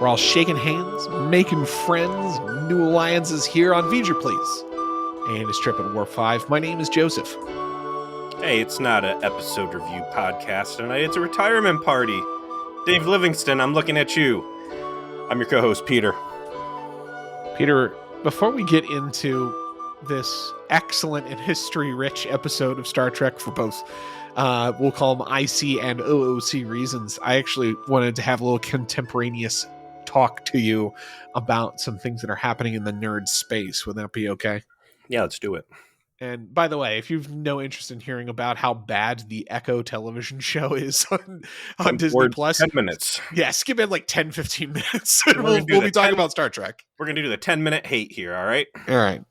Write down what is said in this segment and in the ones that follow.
We're all shaking hands, making friends, new alliances here on V'ger Please. And it's Trip at War 5. My name is Joseph. Hey, it's not an episode review podcast tonight. It's a retirement party. Dave Livingston, I'm looking at you. I'm your co-host, Peter. Peter, before we get into this excellent and history-rich episode of Star Trek for both, we'll call them IC and OOC reasons, I actually wanted to have a little contemporaneous talk to you about some things that are happening in the nerd space. Would that be okay? Yeah, let's do it. And by the way, if you've no interest in hearing about how bad the Echo television show is on Disney Plus, 10 minutes. Yeah, skip it like 10, 15 minutes. We're we'll be talking about Star Trek. We're going to do the 10-minute hate here, all right? All right.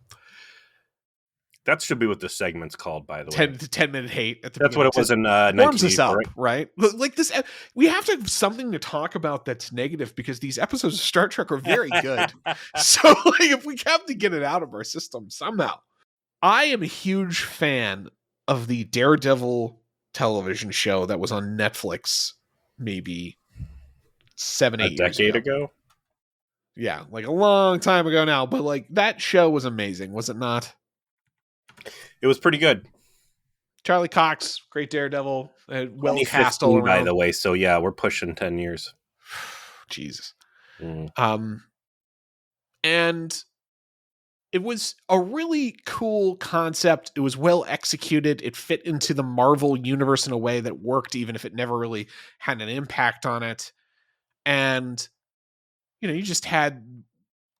That should be what this segment's called, by the way. 10-minute hate. At the That's what it was in warms us up, right? Like this, we have to have something to talk about that's negative because these episodes of Star Trek are very good. So like, if we have to get it out of our system somehow. I am a huge fan of the Daredevil television show that was on Netflix maybe 7-8 years ago. A decade ago? Yeah, like a long time ago now, but like that show was amazing, was it not? It was pretty good. Charlie Cox, great Daredevil, well cast all around. By the way, so yeah, we're pushing 10 years. Jesus. And it was a really cool concept. It was well executed. It fit into the Marvel universe in a way that worked, even if it never really had an impact on it. And, you know, you just had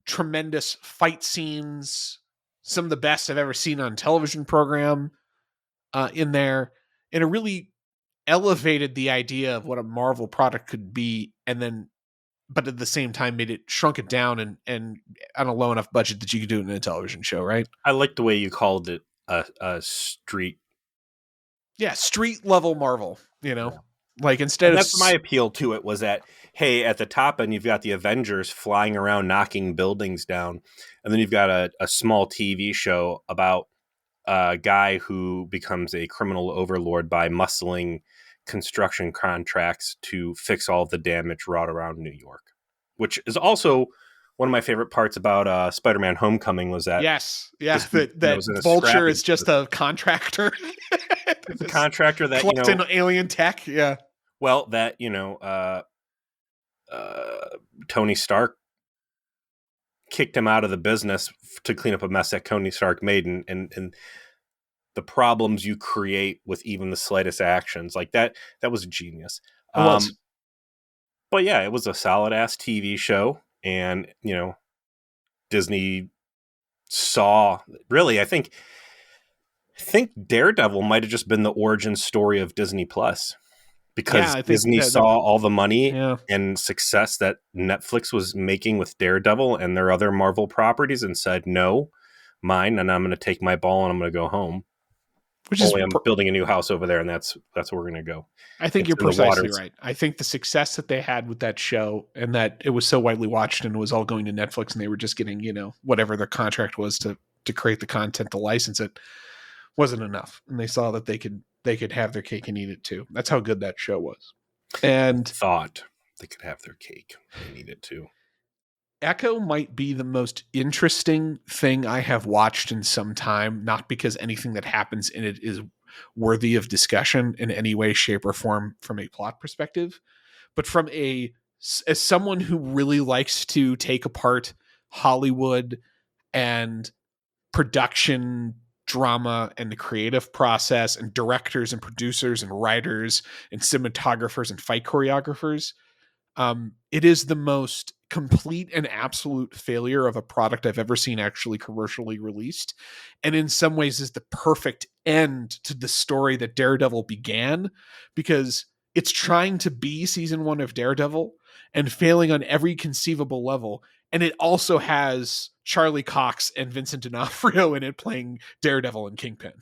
tremendous fight scenes, some of the best I've ever seen on a television program in there. And it really elevated the idea of what a Marvel product could be, and then but at the same time shrunk it down and on a low enough budget that you could do it in a television show, right? I like the way you called it a street. Yeah, street level Marvel, you know? Yeah. Like instead of... That's my appeal to it was that, hey, at the top end, you've got the Avengers flying around, knocking buildings down. And then you've got a small TV show about a guy who becomes a criminal overlord by muscling construction contracts to fix all the damage wrought around New York, which is also one of my favorite parts about Spider-Man Homecoming was that that Vulture is just a contractor. It's a contractor that collecting alien tech. Yeah. Well, that Tony Stark kicked him out of the business to clean up a mess that Tony Stark made, and the problems you create with even the slightest actions like that was genius. But yeah, it was a solid ass TV show, and Disney saw really. I think Daredevil might have just been the origin story of Disney Plus, because Disney saw all the money and success that Netflix was making with Daredevil and their other Marvel properties, and said, no, mine, and I'm going to take my ball and I'm going to go home. I'm building a new house over there, and that's where we're going to go. I think you're precisely right. I think the success that they had with that show, and that it was so widely watched, and it was all going to Netflix, and they were just getting whatever their contract was to create the content, to license it, wasn't enough, and they saw that they could have their cake and eat it too. That's how good that show was, and thought they could have their cake and eat it too. Echo might be the most interesting thing I have watched in some time, not because anything that happens in it is worthy of discussion in any way, shape, or form from a plot perspective, but from as someone who really likes to take apart Hollywood and production drama and the creative process and directors and producers and writers and cinematographers and fight choreographers. It is the most complete and absolute failure of a product I've ever seen actually commercially released, and in some ways is the perfect end to the story that Daredevil began, because it's trying to be season 1 of Daredevil and failing on every conceivable level, and it also has Charlie Cox and Vincent D'Onofrio in it playing Daredevil and Kingpin.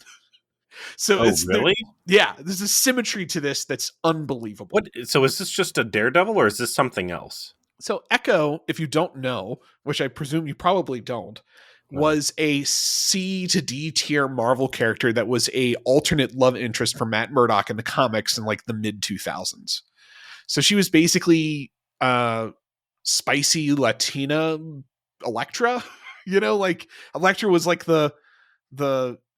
So really? There's a symmetry to this that's unbelievable. So is this just a Daredevil, or is this something else? So Echo, if you don't know, which I presume you probably don't, was a C to D tier Marvel character that was a alternate love interest for Matt Murdock in the comics in like the mid 2000s. So she was basically spicy Latina Elektra. Like Elektra was like the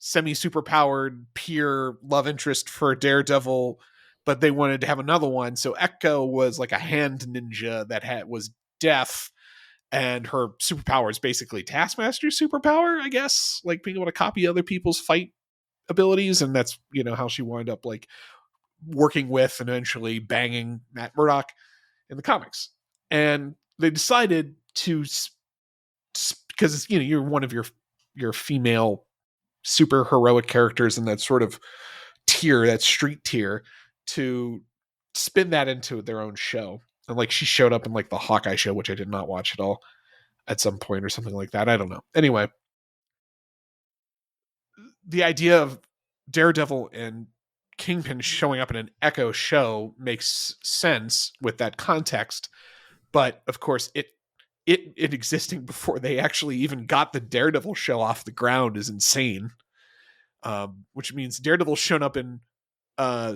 semi superpowered peer love interest for Daredevil, but they wanted to have another one. So Echo was like a hand ninja that was deaf, and her superpower is basically Taskmaster's superpower, I guess, like being able to copy other people's fight abilities, and that's how she wound up like working with and eventually banging Matt Murdock in the comics. And they decided to, because you're one of your female super heroic characters in that sort of tier, that street tier, to spin that into their own show. And like she showed up in like the Hawkeye show, which I did not watch at all, at some point or something like that. I don't know. Anyway, the idea of Daredevil and Kingpin showing up in an Echo show makes sense with that context. But of course, it existing before they actually even got the Daredevil show off the ground is insane. Which means Daredevil's shown up in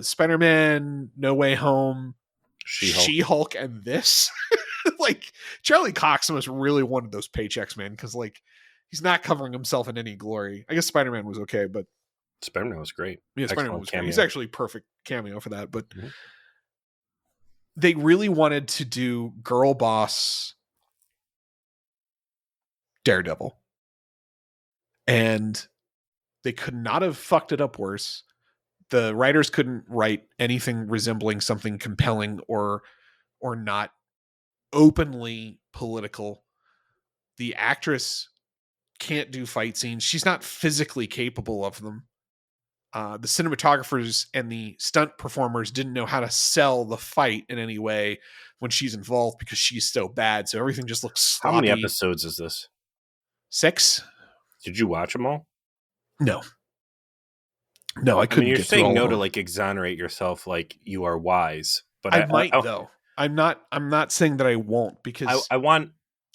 Spider-Man, No Way Home, She-Hulk, and this. Like Charlie Cox must really wanted those paychecks, man, because like he's not covering himself in any glory. I guess Spider-Man was okay, but Spider-Man was great. Yeah, Spider-Man was great. He's actually perfect cameo for that. But they really wanted to do girl boss Daredevil, and they could not have fucked it up worse. The writers couldn't write anything resembling something compelling or not openly political. The actress can't do fight scenes. She's not physically capable of them. The cinematographers and the stunt performers didn't know how to sell the fight in any way when she's involved because she's so bad. So everything just looks sloppy. How many episodes is this? 6. Did you watch them all? No, I couldn't. You're saying no to like exonerate yourself, like you are wise, but I might though. I'm not saying that I won't, because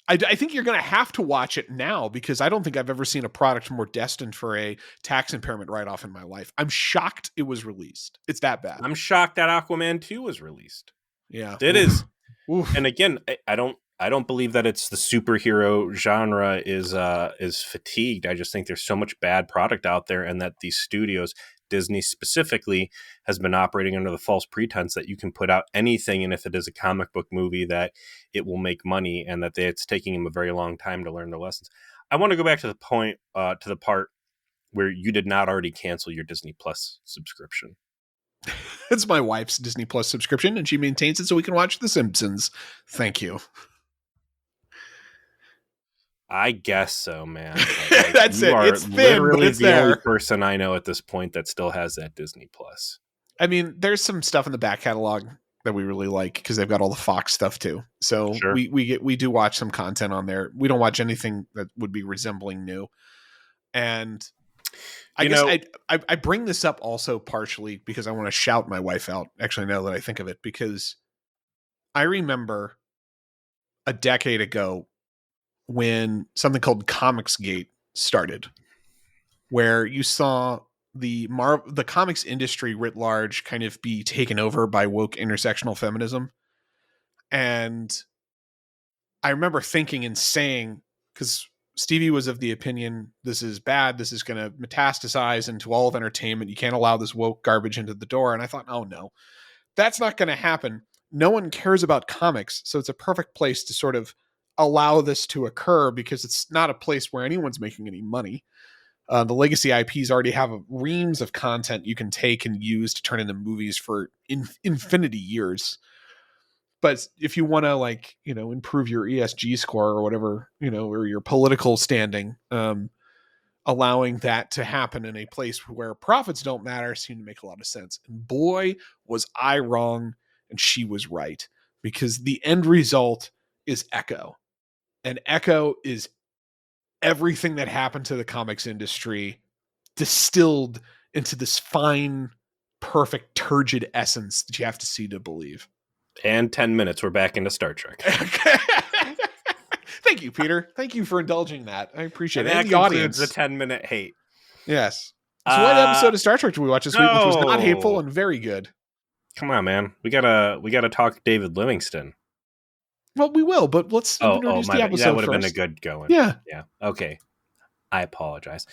I think you're going to have to watch it now, because I don't think I've ever seen a product more destined for a tax impairment write-off in my life. I'm shocked it was released. It's that bad. I'm shocked that Aquaman 2 was released. Yeah, it is. Oof. And again, I don't believe that it's the superhero genre is fatigued. I just think there's so much bad product out there, and that these studios, Disney specifically, has been operating under the false pretense that you can put out anything, and if it is a comic book movie, that it will make money, and that it's taking them a very long time to learn their lessons. I want to go back to the point, to the part where you did not already cancel your Disney Plus subscription. It's my wife's Disney Plus subscription, and she maintains it so we can watch The Simpsons. Thank you. I guess so, man. Like, that's it. It's thin, but it's the only person I know at this point that still has that Disney Plus. I mean, there's some stuff in the back catalog that we really like, because they've got all the Fox stuff too. So sure. we do watch some content on there. We don't watch anything that would be resembling new. And I guess I bring this up also partially because I want to shout my wife out, actually, now that I think of it, because I remember a decade ago when something called Comicsgate started, where you saw the comics industry writ large kind of be taken over by woke intersectional feminism. And I remember thinking and saying, because Stevie was of the opinion, this is bad, this is going to metastasize into all of entertainment, you can't allow this woke garbage into the door. And I thought, oh no, that's not going to happen. No one cares about comics, so it's a perfect place to sort of allow this to occur, because it's not a place where anyone's making any money. The legacy IPs already have reams of content you can take and use to turn into movies for infinity years. But if you want to, like, improve your ESG score or whatever, or your political standing, allowing that to happen in a place where profits don't matter seemed to make a lot of sense. And boy, was I wrong and she was right, because the end result is Echo. And Echo is everything that happened to the comics industry distilled into this fine, perfect, turgid essence that you have to see to believe. And 10 minutes, we're back into Star Trek. Thank you, Peter. Thank you for indulging that. I appreciate it. And the audience. The 10-minute hate. Yes. So what episode of Star Trek did we watch this week, which was not hateful and very good? Come on, man. We gotta talk David Livingston. Well, we will, but let's Oh, introduce my the bad. That episode would have been a first. good going. Yeah. Yeah. Okay. I apologize.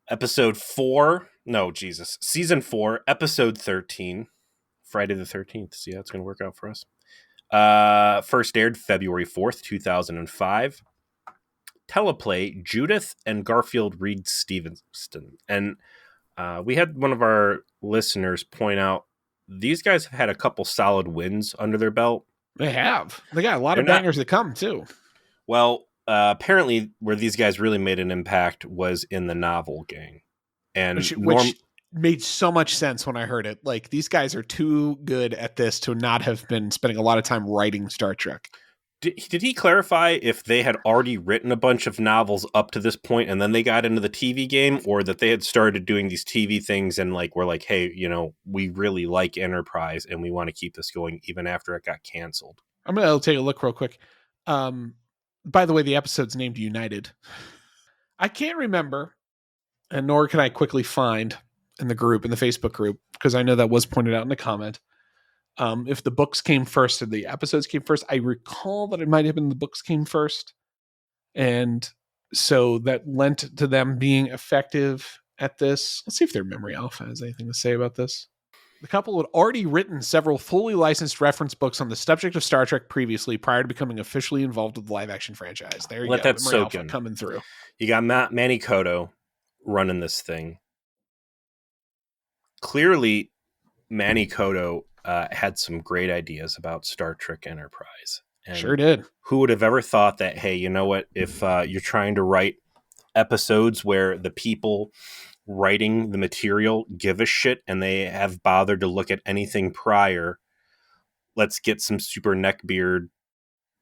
Episode 4. No, Jesus. Season 4, episode 13. Friday the 13th. See how it's going to work out for us. First aired February 4th, 2005. Teleplay, Judith and Garfield Reed Stevenson. And we had one of our listeners point out these guys have had a couple solid wins under their belt. They have. They got a lot They're of not, bangers that come, too. well, apparently where these guys really made an impact was in the novel gang. And Which made so much sense when I heard it. Like, these guys are too good at this to not have been spending a lot of time writing Star Trek. Did he clarify if they had already written a bunch of novels up to this point and then they got into the TV game, or that they had started doing these TV things and like, we're like, hey, you know, we really like Enterprise and we want to keep this going even after it got canceled? I'm going to take a look real quick. By the way, the episode's named United. I can't remember, and nor can I quickly find in the Facebook group, because I know that was pointed out in a comment. If the books came first or the episodes came first, I recall that it might have been the books came first. And so that lent to them being effective at this. Let's see if their Memory Alpha has anything to say about this. The couple had already written several fully licensed reference books on the subject of Star Trek previously, prior to becoming officially involved with the live action franchise. There you Let go. that Memory soak Alpha in. coming through. You got Manny Koto running this thing. Clearly, Manny Koto had some great ideas about Star Trek Enterprise. And Sure did. who would have ever thought that, hey, you know what, if you're trying to write episodes where the people writing the material give a shit and they have bothered to look at anything prior, let's get some super neckbeard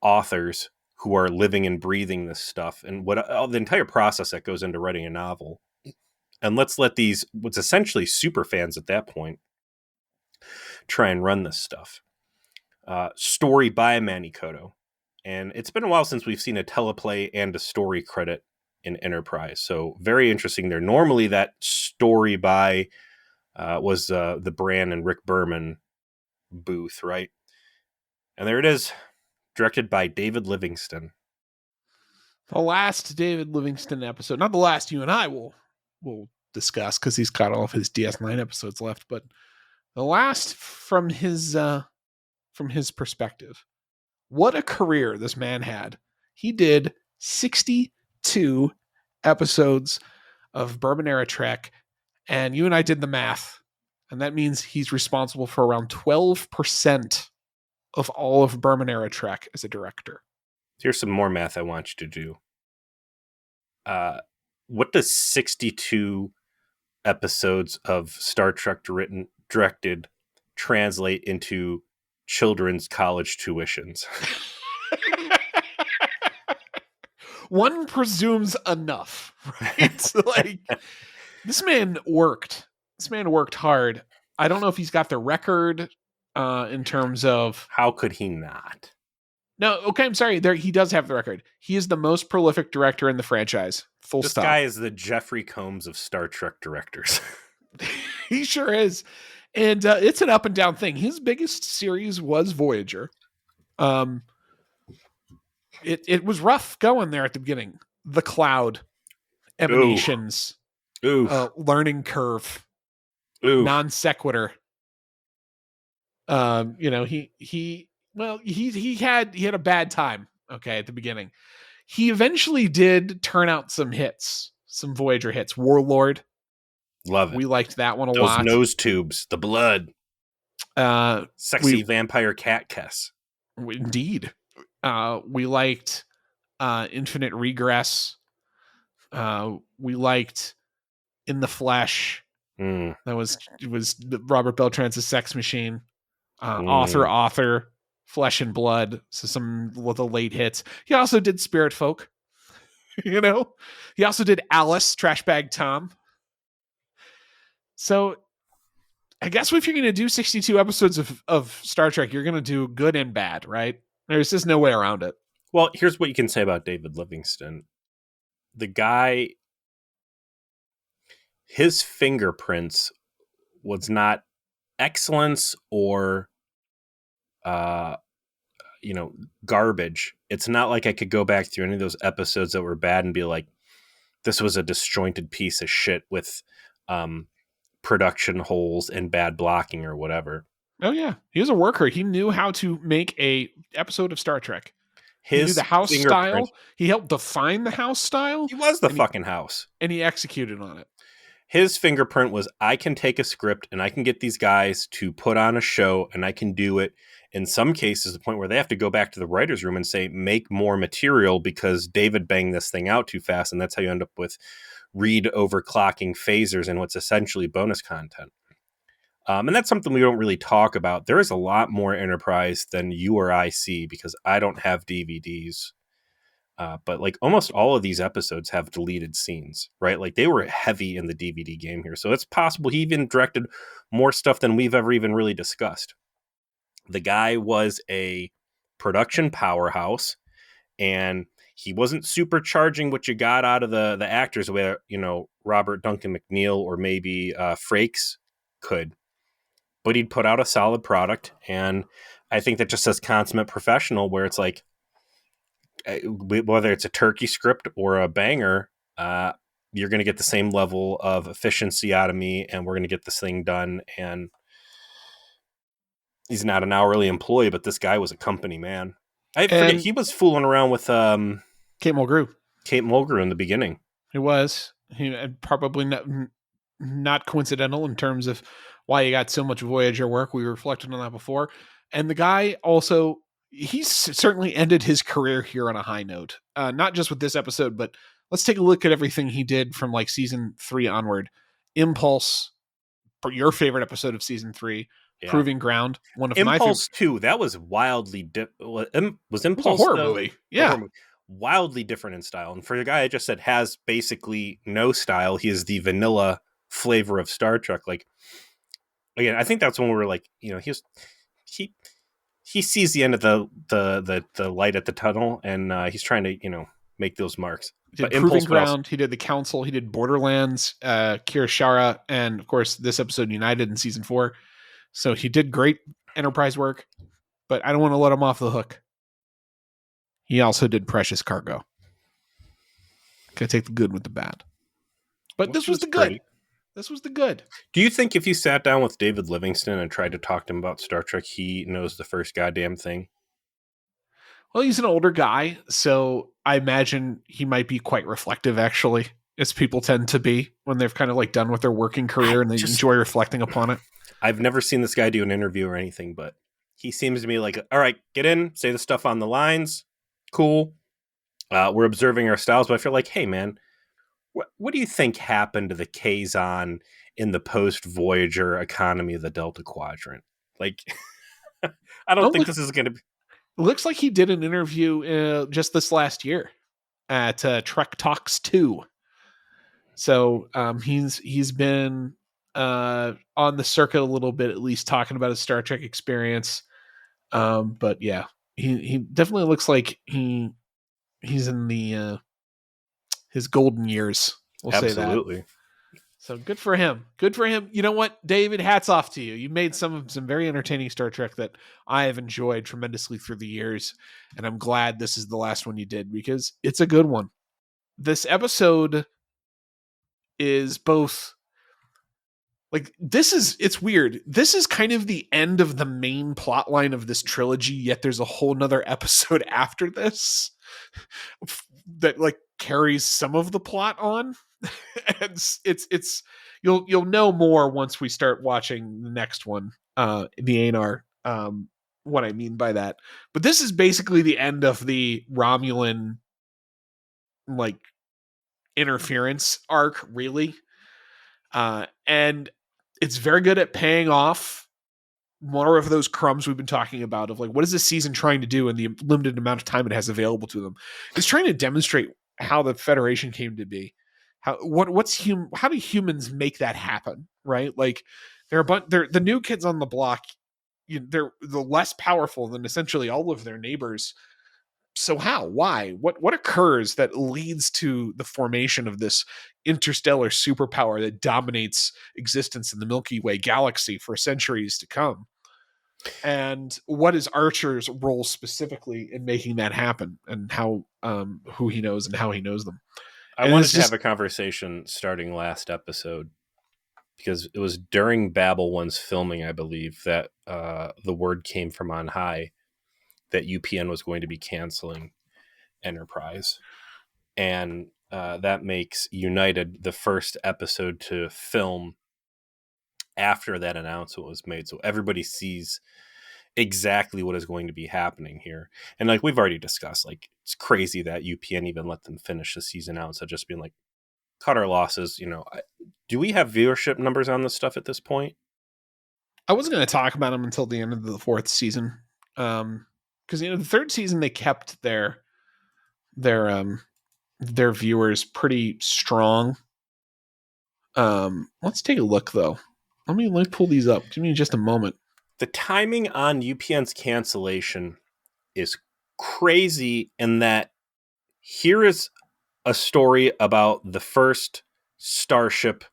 authors who are living and breathing this stuff and what the entire process that goes into writing a novel. And let's let these, what's essentially super fans at that point, try and run this stuff. Story by Manny Koto. And it's been a while since we've seen a teleplay and a story credit in Enterprise. So very interesting there. Normally that story by was the Bran and Rick Berman booth, right? And there it is, directed by David Livingston. The last David Livingston episode, not the last you and I will discuss, because he's got all of his DS9 episodes left, but the last from his perspective. What a career this man had. He did 62 episodes of Bourbon Era Trek, and you and I did the math, and that means he's responsible for around 12% of all of Bourbon Era Trek as a director. Here's some more math I want you to do. What does 62 episodes of Star Trek directed translate into children's college tuitions? One presumes enough, right? Like, this man worked. This man worked hard. I don't know if he's got the record in terms of... How could he not? No, okay, I'm sorry. He does have the record. He is the most prolific director in the franchise. Full this stop. This guy is the Jeffrey Combs of Star Trek directors. He sure is. And it's an up and down thing. His biggest series was Voyager. It was rough going there at the beginning. The Cloud, Emanations, Learning Curve, Non Sequitur. He had a bad time, okay, at the beginning. He eventually did turn out some hits, some Voyager hits. Warlord. Love it. We liked that one a lot. Those nose tubes, the blood. Sexy vampire cat kiss. Indeed. We liked Infinite Regress. We liked In the Flesh. That was Robert Beltran's Sex Machine. Author, Flesh and Blood. So some of the late hits. He also did Spirit Folk. He also did Alice, Trash Bag Tom. So I guess if you're going to do 62 episodes of Star Trek, you're going to do good and bad, right? There's just no way around it. Well, here's what you can say about David Livingston. The guy, his fingerprints was not excellence or garbage. It's not like I could go back through any of those episodes that were bad and be like, this was a disjointed piece of shit with production holes and bad blocking or whatever. Oh yeah, he was a worker. He knew how to make a episode of Star Trek. He knew the His house fingerprint, style. He helped define the house style, he was the and he fucking house. and he executed on it. His fingerprint was, I can take a script and I can get these guys to put on a show, and I can do it in some cases to the point where they have to go back to the writer's room and say, make more material because David banged this thing out too fast. And that's how you end up with read overclocking phasers and what's essentially bonus content. And that's something we don't really talk about. There is a lot more Enterprise than you or I see because I don't have DVDs. But like almost all of these episodes have deleted scenes, right? Like they were heavy in the DVD game here. So it's possible he even directed more stuff than we've ever even really discussed. The guy was a production powerhouse, and he wasn't supercharging what you got out of the actors where, Robert Duncan McNeil or maybe Frakes could. But he'd put out a solid product, and I think that just says consummate professional, where it's like, whether it's a turkey script or a banger, you're going to get the same level of efficiency out of me, and we're going to get this thing done. And he's not an hourly employee, but this guy was a company man. I forget, he was fooling around with Kate Mulgrew. Kate Mulgrew in the beginning. He was. He probably not coincidental in terms of why he got so much Voyager work. We reflected on that before. And the guy also, he's certainly ended his career here on a high note. Not just with this episode, but let's take a look at everything he did from like season 3 onward. Impulse, for your favorite episode of season 3, yeah. Proving Ground, one of Impulse my favorite. 2, that was wildly was Impulse a horror movie. Yeah. Horror movie. Wildly different in style. And for the guy I just said has basically no style, he is the vanilla flavor of Star Trek. Like, again, I think that's when we were like, he sees the end of the light at the tunnel, and he's trying to, make those marks. He did Proving Ground, he did The Council, he did Borderlands, Kirishara, and of course this episode United in season 4. So he did great Enterprise work, but I don't want to let him off the hook. He also did Precious Cargo. Gotta take the good with the bad. But this was the good. Great. This was the good. Do you think if you sat down with David Livingston and tried to talk to him about Star Trek, he knows the first goddamn thing? Well, he's an older guy, so I imagine he might be quite reflective, actually, as people tend to be when they've kind of like done with their working career and they enjoy reflecting upon it. I've never seen this guy do an interview or anything, but he seems to me like, all right, get in, say the stuff on the lines. Cool. We're observing our styles, but I feel like, hey, man, what do you think happened to the Kazon in the post-Voyager economy of the Delta Quadrant? Like, I don't think this is going to be... It looks like he did an interview just this last year at Trek Talks 2. So he's been on the circuit a little bit, at least talking about his Star Trek experience. But yeah, he definitely looks like he's in the his golden years. We'll Absolutely. say that. So good for him. Good for him. You know what, David? Hats off to you. You made some very entertaining Star Trek that I have enjoyed tremendously through the years, and I'm glad this is the last one you did because it's a good one. This episode is both like it's weird. This is kind of the end of the main plot line of this trilogy, yet there's a whole nother episode after this that like carries some of the plot on. And it's you'll know more once we start watching the next one, the ANR, what I mean by that. But this is basically the end of the Romulan like interference arc, really. And it's very good at paying off more of those crumbs we've been talking about of like, what is this season trying to do in the limited amount of time it has available to them? It's trying to demonstrate how the Federation came to be. How do humans make that happen, right? Like they're the new kids on the block. They're the less powerful than essentially all of their neighbors. So why, what occurs that leads to the formation of this interstellar superpower that dominates existence in the Milky Way galaxy for centuries to come? And what is Archer's role specifically in making that happen, and how who he knows and how he knows them. I And wanted it's to have just a conversation starting last episode because it was during Babel 1's filming, I believe, that the word came from on high that UPN was going to be canceling Enterprise. And that makes United the first episode to film after that announcement was made. So everybody sees exactly what is going to be happening here. And like we've already discussed, like it's crazy that UPN even let them finish the season out instead of just being like, cut our losses. Do we have viewership numbers on this stuff at this point? I wasn't going to talk about them until the end of the fourth season, because the third season they kept their their viewers pretty strong. Let's take a look though. Let me pull these up. Give me just a moment. The timing on UPN's cancellation is crazy in that here is a story about the first Starship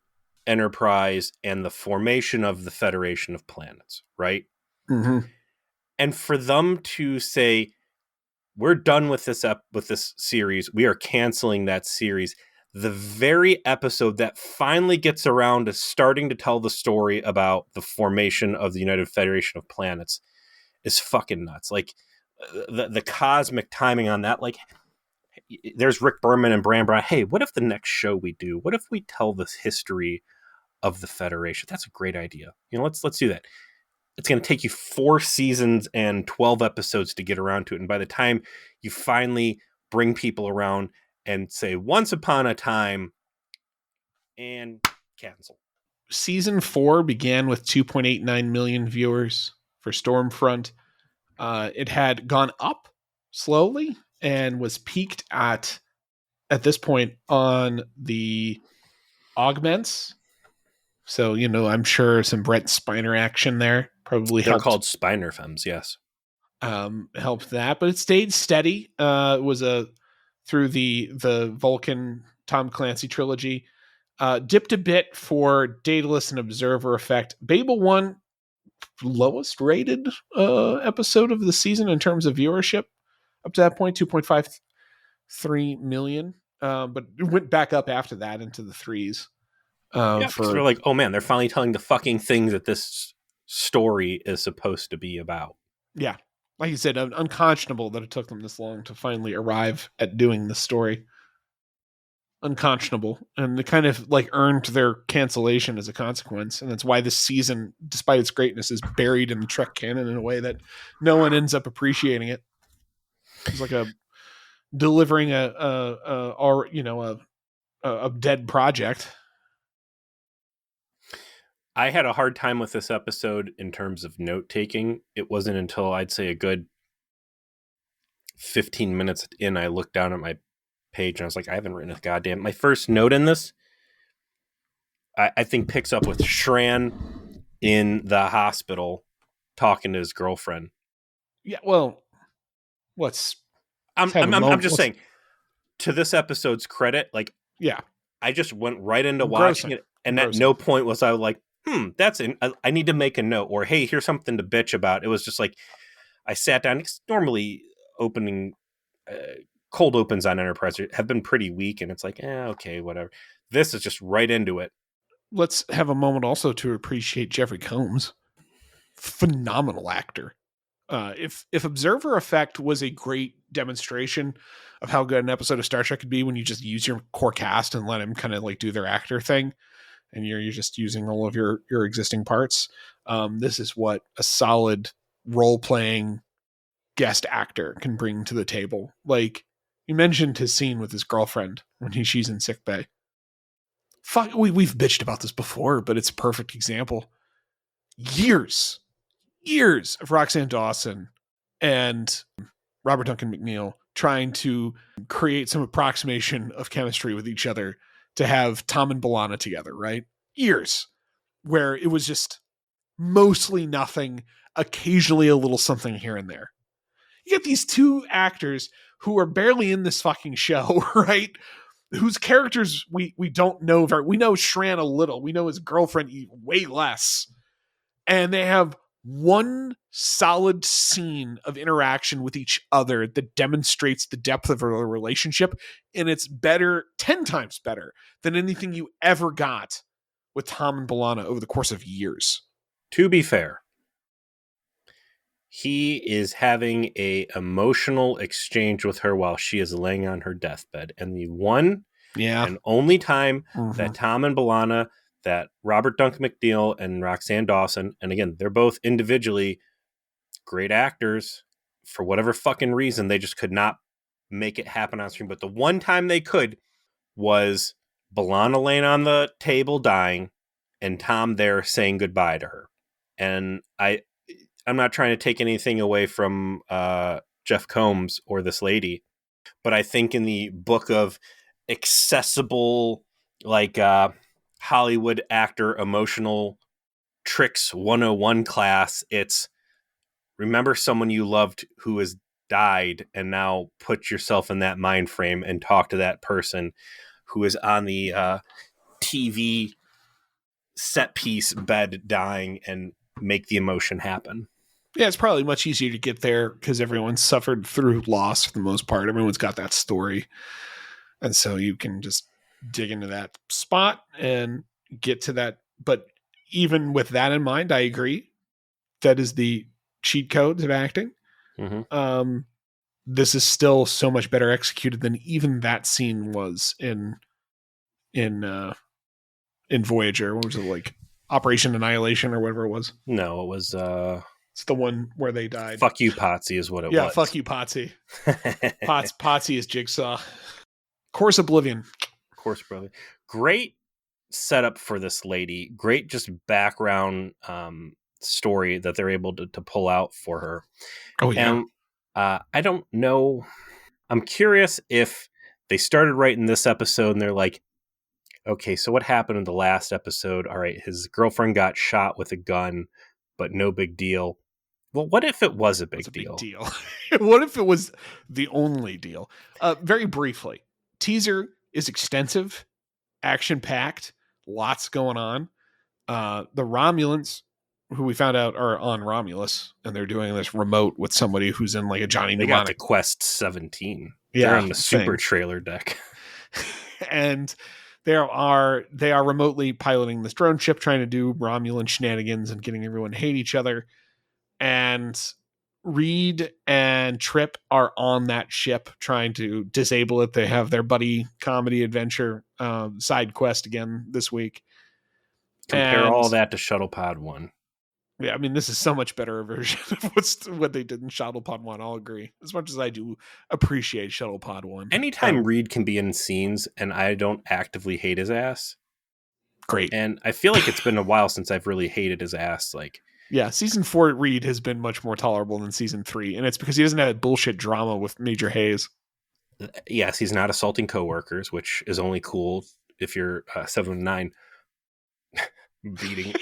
Enterprise and the formation of the Federation of Planets, right? Mm-hmm. And for them to say, we're done with this series, we are canceling that series, the very episode that finally gets around to starting to tell the story about the formation of the United Federation of Planets is fucking nuts. Like the cosmic timing on that, like there's Rick Berman and Bran Brown. Hey, what if the next show we do? What if we tell this history of the Federation? That's a great idea. Let's do that. It's going to take you 4 seasons and 12 episodes to get around to it. And by the time you finally bring people around and say once upon a time and cancel. Season 4 began with 2.89 million viewers for Stormfront. It had gone up slowly and was peaked at this point on the augments. So, I'm sure some Brent Spiner action there probably They're helped. called Spiner Femmes, yes. Helped that, but it stayed steady. It was through the Vulcan Tom Clancy trilogy. Dipped a bit for Daedalus and Observer Effect. Babel 1, lowest rated episode of the season in terms of viewership up to that point, 2.53 million. But it went back up after that into the threes. Because we're like, oh man, they're finally telling the fucking thing that this story is supposed to be about. Yeah. Like you said, unconscionable that it took them this long to finally arrive at doing the story. Unconscionable. And they kind of like earned their cancellation as a consequence. And that's why this season, despite its greatness, is buried in the Trek canon in a way that no one ends up appreciating it. It's like delivering a dead project. I had a hard time with this episode in terms of note taking. It wasn't until I'd say a good 15 minutes in, I looked down at my page and I was like, I haven't written a goddamn. My first note in this, I think, picks up with Shran in the hospital talking to his girlfriend. Yeah, well, I'm just saying, to this episode's credit, like, yeah, I just went right into watching it, and at no point was I like, I need to make a note, or hey, here's something to bitch about. It was just like I sat down. Normally, cold opens on Enterprise have been pretty weak, and it's like, okay, whatever. This is just right into it. Let's have a moment also to appreciate Jeffrey Combs. Phenomenal actor. If Observer Effect was a great demonstration of how good an episode of Star Trek could be when you just use your core cast and let them kind of like do their actor thing, and you're just using all of your existing parts, this is what a solid role-playing guest actor can bring to the table. Like, you mentioned his scene with his girlfriend when she's in sickbay. Fuck, we've bitched about this before, but it's a perfect example. Years of Roxanne Dawson and Robert Duncan McNeil trying to create some approximation of chemistry with each other to have Tom and B'Elanna together, right? Years where it was just mostly nothing, occasionally a little something here and there. You get these two actors who are barely in this fucking show, right? Whose characters we don't know we know Shran a little. We know his girlfriend way less. And they have one solid scene of interaction with each other that demonstrates the depth of a relationship, and it's better, 10 times better than anything you ever got with Tom and B'Elanna over the course of years. To be fair, he is having a emotional exchange with her while she is laying on her deathbed. And the one and only time that Tom and B'Elanna, that Robert Duncan McNeil and Roxanne Dawson, and again, they're both individually great actors, for whatever fucking reason, they just could not make it happen on screen. But the one time they could was B'Elanna laying on the table dying and Tom there saying goodbye to her. And I'm not trying to take anything away from Jeff Combs or this lady, but I think in the book of accessible, like Hollywood actor emotional tricks 101 class, it's remember someone you loved who has died, and now put yourself in that mind frame and talk to that person who is on the TV set piece bed dying and make the emotion happen. Yeah, it's probably much easier to get there because everyone's suffered through loss for the most part. Everyone's got that story. And so you can just dig into that spot and get to that. But even with that in mind, I agree. That is the cheat codes of acting. Mm-hmm. This is still so much better executed than even that scene was in Voyager. What was it, like Operation Annihilation or whatever it was? No, it was it's the one where they died. Fuck you, Potsy is what it was. Yeah, fuck you, Potsy. Potsy is Jigsaw. Course Oblivion. Course Oblivion. Great setup for this lady. Great just background story that they're able to pull out for her. Oh, yeah. And I don't know. I'm curious if they started writing this episode and they're like, okay, so what happened in the last episode? All right, his girlfriend got shot with a gun, but no big deal. Well, what if it was a big deal? What if it was the only deal? Very briefly, teaser is extensive, action-packed, lots going on. The Romulans, who we found out are on Romulus, and they're doing this remote with somebody who's in like a Johnny They Mnemonic. got the Quest 17. Yeah, they're on the super trailer deck. And they are remotely piloting this drone ship, trying to do Romulan shenanigans and getting everyone to hate each other. And Reed and Trip are on that ship trying to disable it. They have their buddy comedy adventure side quest again this week. Compare all that to Shuttle Pod 1. Yeah, I mean, this is so much better version of what they did in Shuttle Pod 1, I'll agree. As much as I do appreciate Shuttle Pod 1. Anytime Reed can be in scenes and I don't actively hate his ass. Great. And I feel like it's been a while since I've really hated his ass. Like, yeah, season 4 Reed has been much more tolerable than season 3, and it's because he doesn't have that bullshit drama with Major Hayes. Yes, he's not assaulting coworkers, which is only cool if you're 7-9, beating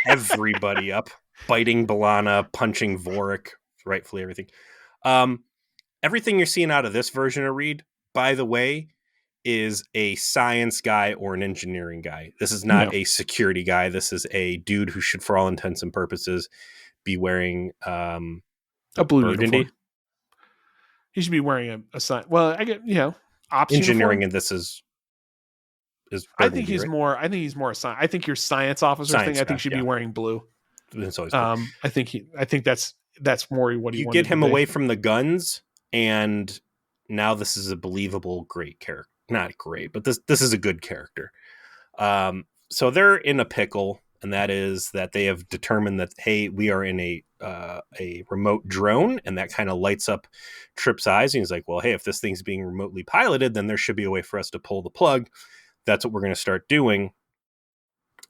everybody up, biting B'Elanna, punching Vorik, rightfully everything. Everything you're seeing out of this version of Reed, by the way, is a science guy or an engineering guy. This is not a security guy. This is a dude who should, for all intents and purposes, be wearing a blue burgundy uniform. He should be wearing a sign. Well, I get ops engineering, uniform. and this is. I think he's more. I think he's more a science. I think your science officer thing. I think should be wearing blue. It's always blue. I think that's more what he. You get him away from the guns, and now this is a believable, great character. Not great, but this is a good character. So they're in a pickle, and that is that they have determined that, hey, we are in a remote drone, and that kind of lights up Trip's eyes. And he's like, well, hey, if this thing's being remotely piloted, then there should be a way for us to pull the plug. That's what we're going to start doing.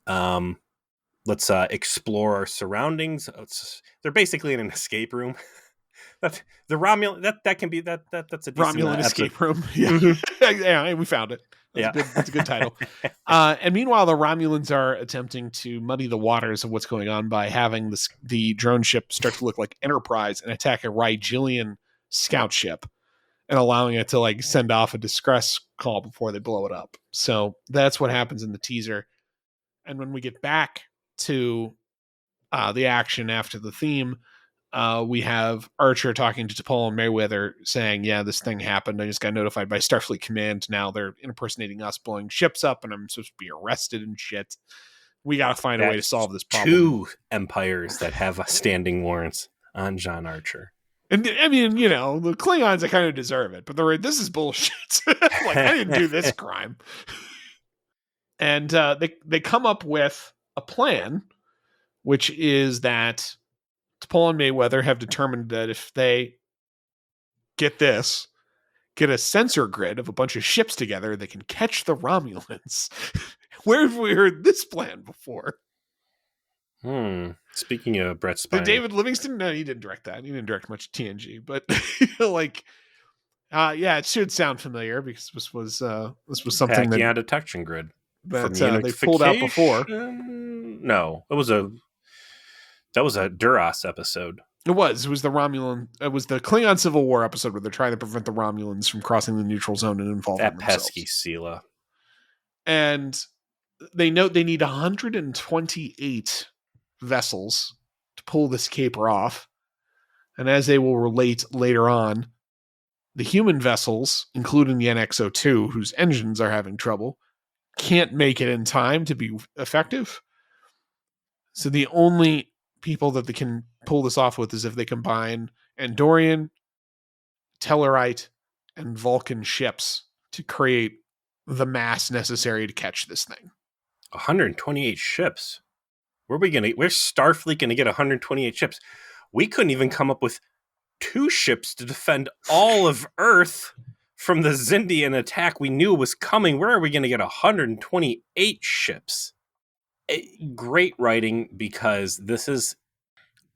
Let's explore our surroundings. They're basically in an escape room. That's the Romulan. That can be that's a decent Romulan escape room. Yeah, yeah, we found it. That's a good title. And meanwhile, the Romulans are attempting to muddy the waters of what's going on by having the drone ship start to look like Enterprise and attack a Rigelian scout ship, and allowing it to like send off a distress call before they blow it up. So that's what happens in the teaser. And when we get back to the action after the theme. We have Archer talking to T'Pol and Mayweather saying, yeah, this thing happened. I just got notified by Starfleet Command. Now they're impersonating us, blowing ships up, and I'm supposed to be arrested and shit. We got to find a way to solve this problem. Two empires that have standing warrants on John Archer. And I mean, the Klingons, I kind of deserve it, but this is bullshit. Like, I didn't do this crime. And they come up with a plan, which is that T'Pol and Mayweather have determined that if they get a sensor grid of a bunch of ships together, they can catch the Romulans. Where have we heard this plan before? Speaking of Brett Spiner. Did David Livingston? No, he didn't direct that. He didn't direct much TNG, but it should sound familiar because this was something Packing detection grid that they pulled out before. No, that was a Duras episode. It was the Romulan. It was the Klingon Civil War episode where they're trying to prevent the Romulans from crossing the neutral zone and involving that themselves. Pesky Sela. And they note they need 128 vessels to pull this caper off. And as they will relate later on, the human vessels, including the NX-02, whose engines are having trouble, can't make it in time to be effective. So the only people that they can pull this off with is if they combine Andorian, Tellarite, and Vulcan ships to create the mass necessary to catch this thing. 128 ships. Where's Starfleet gonna get 128 ships? We couldn't even come up with 2 ships to defend all of Earth from the Zindian attack we knew was coming. Where are we gonna get 128 ships? Great writing, because this is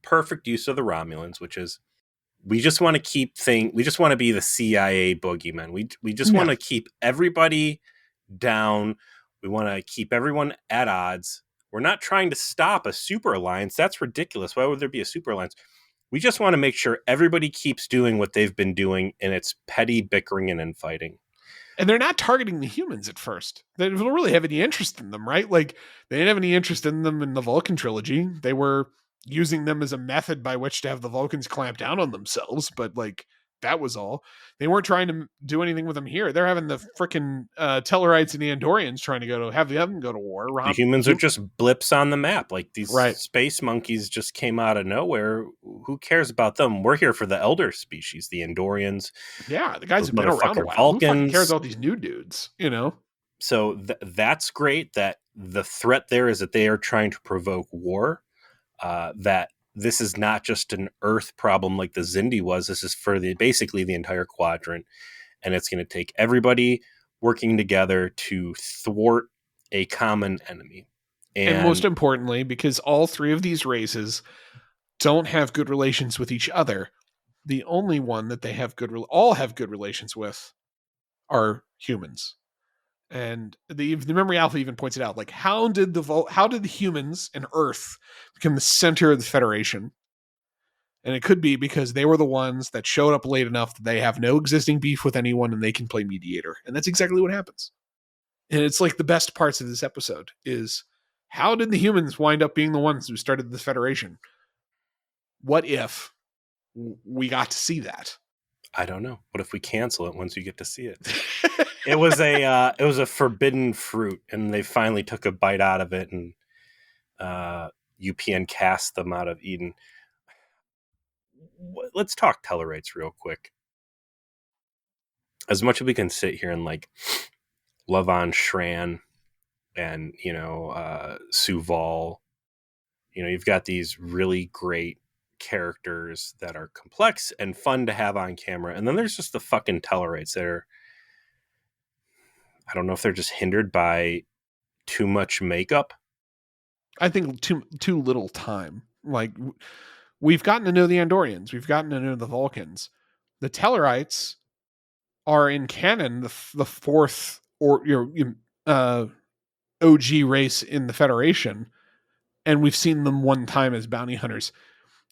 perfect use of the Romulans, which is we just want to be the CIA boogeyman. We just want to keep everybody down. We want to keep everyone at odds. We're not trying to stop a super alliance. That's ridiculous. Why would there be a super alliance? We just want to make sure everybody keeps doing what they've been doing, and it's petty bickering and infighting. And they're not targeting the humans at first. They don't really have any interest in them, right? Like, they didn't have any interest in them in the Vulcan trilogy. They were using them as a method by which to have the Vulcans clamp down on themselves, but that was all. They weren't trying to do anything with them here. They're having the freaking Tellarites and the Andorians trying to have them go to war. The humans are just blips on the map. Like, these space monkeys just came out of nowhere. Who cares about them? We're here for the elder species, the Andorians. Yeah, the guys have been around a while. Vulcans. Who fucking cares about these new dudes, So that's great that the threat there is that they are trying to provoke war. That this is not just an Earth problem like the Xindi was. This is for basically the entire quadrant. And it's going to take everybody working together to thwart a common enemy. And most importantly, because all 3 of these races don't have good relations with each other, the only one that they have all have good relations with are humans. And the Memory Alpha even points it out. Like, how did the humans and Earth become the center of the Federation? And it could be because they were the ones that showed up late enough that they have no existing beef with anyone and they can play mediator. And that's exactly what happens. And it's like the best parts of this episode is, how did the humans wind up being the ones who started the Federation? What if we got to see that? I don't know. What if we cancel it once you get to see it? It was a forbidden fruit, and they finally took a bite out of it, and UPN cast them out of Eden. Let's talk Tellarites real quick. As much as we can sit here and love on Shran and Suval, you've got these really great characters that are complex and fun to have on camera, and then there's just the fucking Tellarites that are, I don't know if they're just hindered by too much makeup. I think too little time. Like, we've gotten to know the Andorians, we've gotten to know the Vulcans. The Tellarites are in canon the 4th OG race in the Federation, and we've seen them one time as bounty hunters.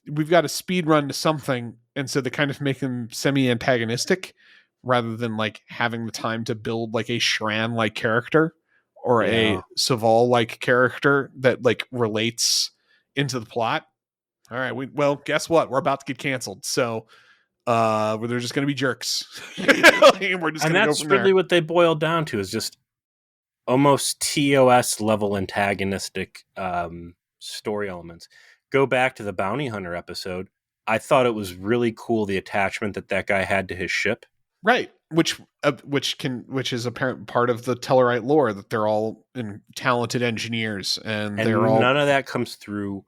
We've got a speed run to something, and so they kind of make them semi-antagonistic rather than having the time to build a Shran character or a Saval character that relates into the plot. All right, well, guess what? We're about to get canceled. So they're just going to be jerks. We're just And going to go that's from really there. what they boiled down to, is just almost TOS level antagonistic story elements. Go back to the bounty hunter episode. I thought it was really cool, the attachment that guy had to his ship. Right, which is apparent part of the Tellarite lore, that they're all talented engineers, and they're And all none of that comes through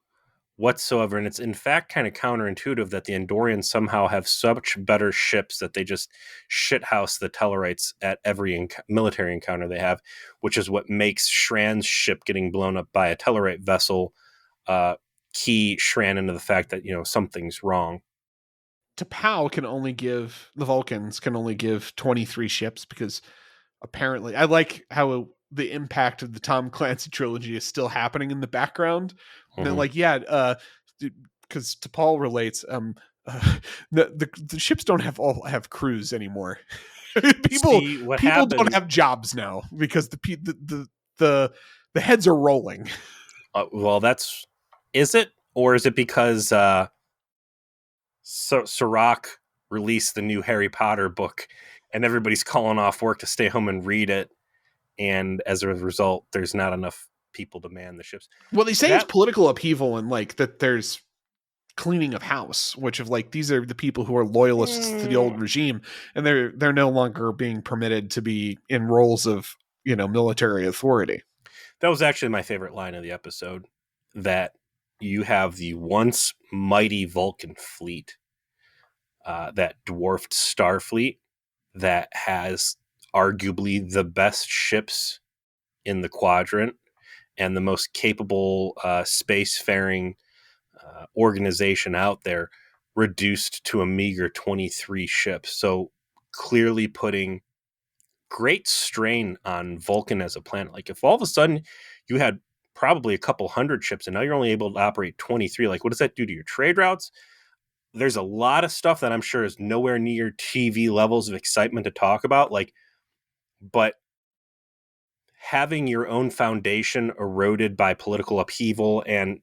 whatsoever. And it's in fact kind of counterintuitive that the Andorians somehow have such better ships that they just shithouse the Tellarites at every military encounter they have, which is what makes Shran's ship getting blown up by a Tellarite vessel key Shran into the fact that, something's wrong. T'Pau can only give the Vulcans can only give 23 ships, because apparently I like how the impact of the Tom Clancy trilogy is still happening in the background. And they're like, yeah, because T'Pau relates, the ships don't have crews anymore. people See, what people don't happened? have jobs now, because the heads are rolling. Well, is it? Or is it because Sirach released the new Harry Potter book and everybody's calling off work to stay home and read it? And as a result, there's not enough people to man the ships. Well, they say it's political upheaval, and like that there's cleaning of house, which of like these are the people who are loyalists to the old regime, and they're no longer being permitted to be in roles of military authority. That was actually my favorite line of the episode, that you have the once mighty Vulcan fleet, that dwarfed Starfleet, that has arguably the best ships in the quadrant and the most capable spacefaring organization out there, reduced to a meager 23 ships. So clearly putting great strain on Vulcan as a planet. Like, if all of a sudden you had probably a couple hundred ships and now you're only able to operate 23, like, what does that do to your trade routes? There's a lot of stuff that I'm sure is nowhere near TV levels of excitement to talk about. Like, but having your own foundation eroded by political upheaval and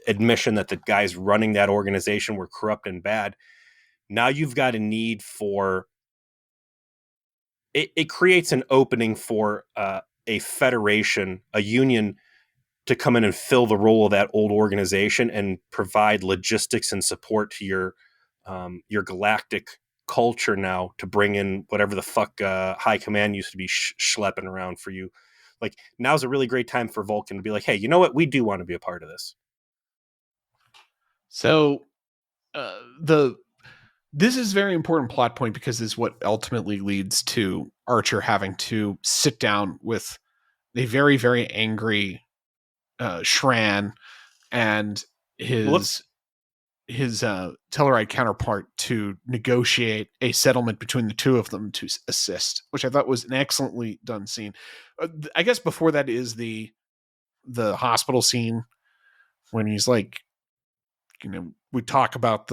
admission that the guys running that organization were corrupt and bad, now you've got a need for it creates an opening for a federation, a union, to come in and fill the role of that old organization and provide logistics and support to your galactic culture now, to bring in whatever the fuck high command used to be schlepping around for you. Like, now's a really great time for Vulcan to be like, hey, you know what? We do want to be a part of this. So this is a very important plot point, because this is what ultimately leads to Archer having to sit down with a very, very angry Shran and his Tellarite counterpart to negotiate a settlement between the two of them to assist, which I thought was an excellently done scene. I guess before that is the hospital scene, when he's like, we talk about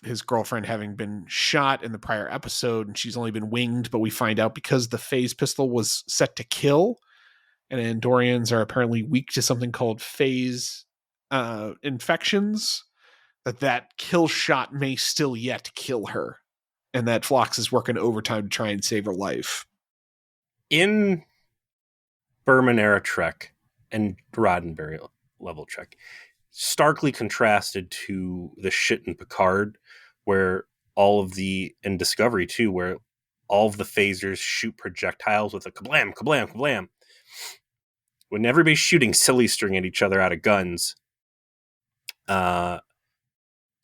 his girlfriend having been shot in the prior episode, and she's only been winged, but we find out because the phase pistol was set to kill, and Andorians are apparently weak to something called phase infections, that kill shot may still yet kill her, and that Phlox is working overtime to try and save her life. In Berman era Trek and Roddenberry level Trek, starkly contrasted to the shit in Picard, where in Discovery too, where all of the phasers shoot projectiles with a kablam, kablam, kablam. When everybody's shooting silly string at each other out of guns,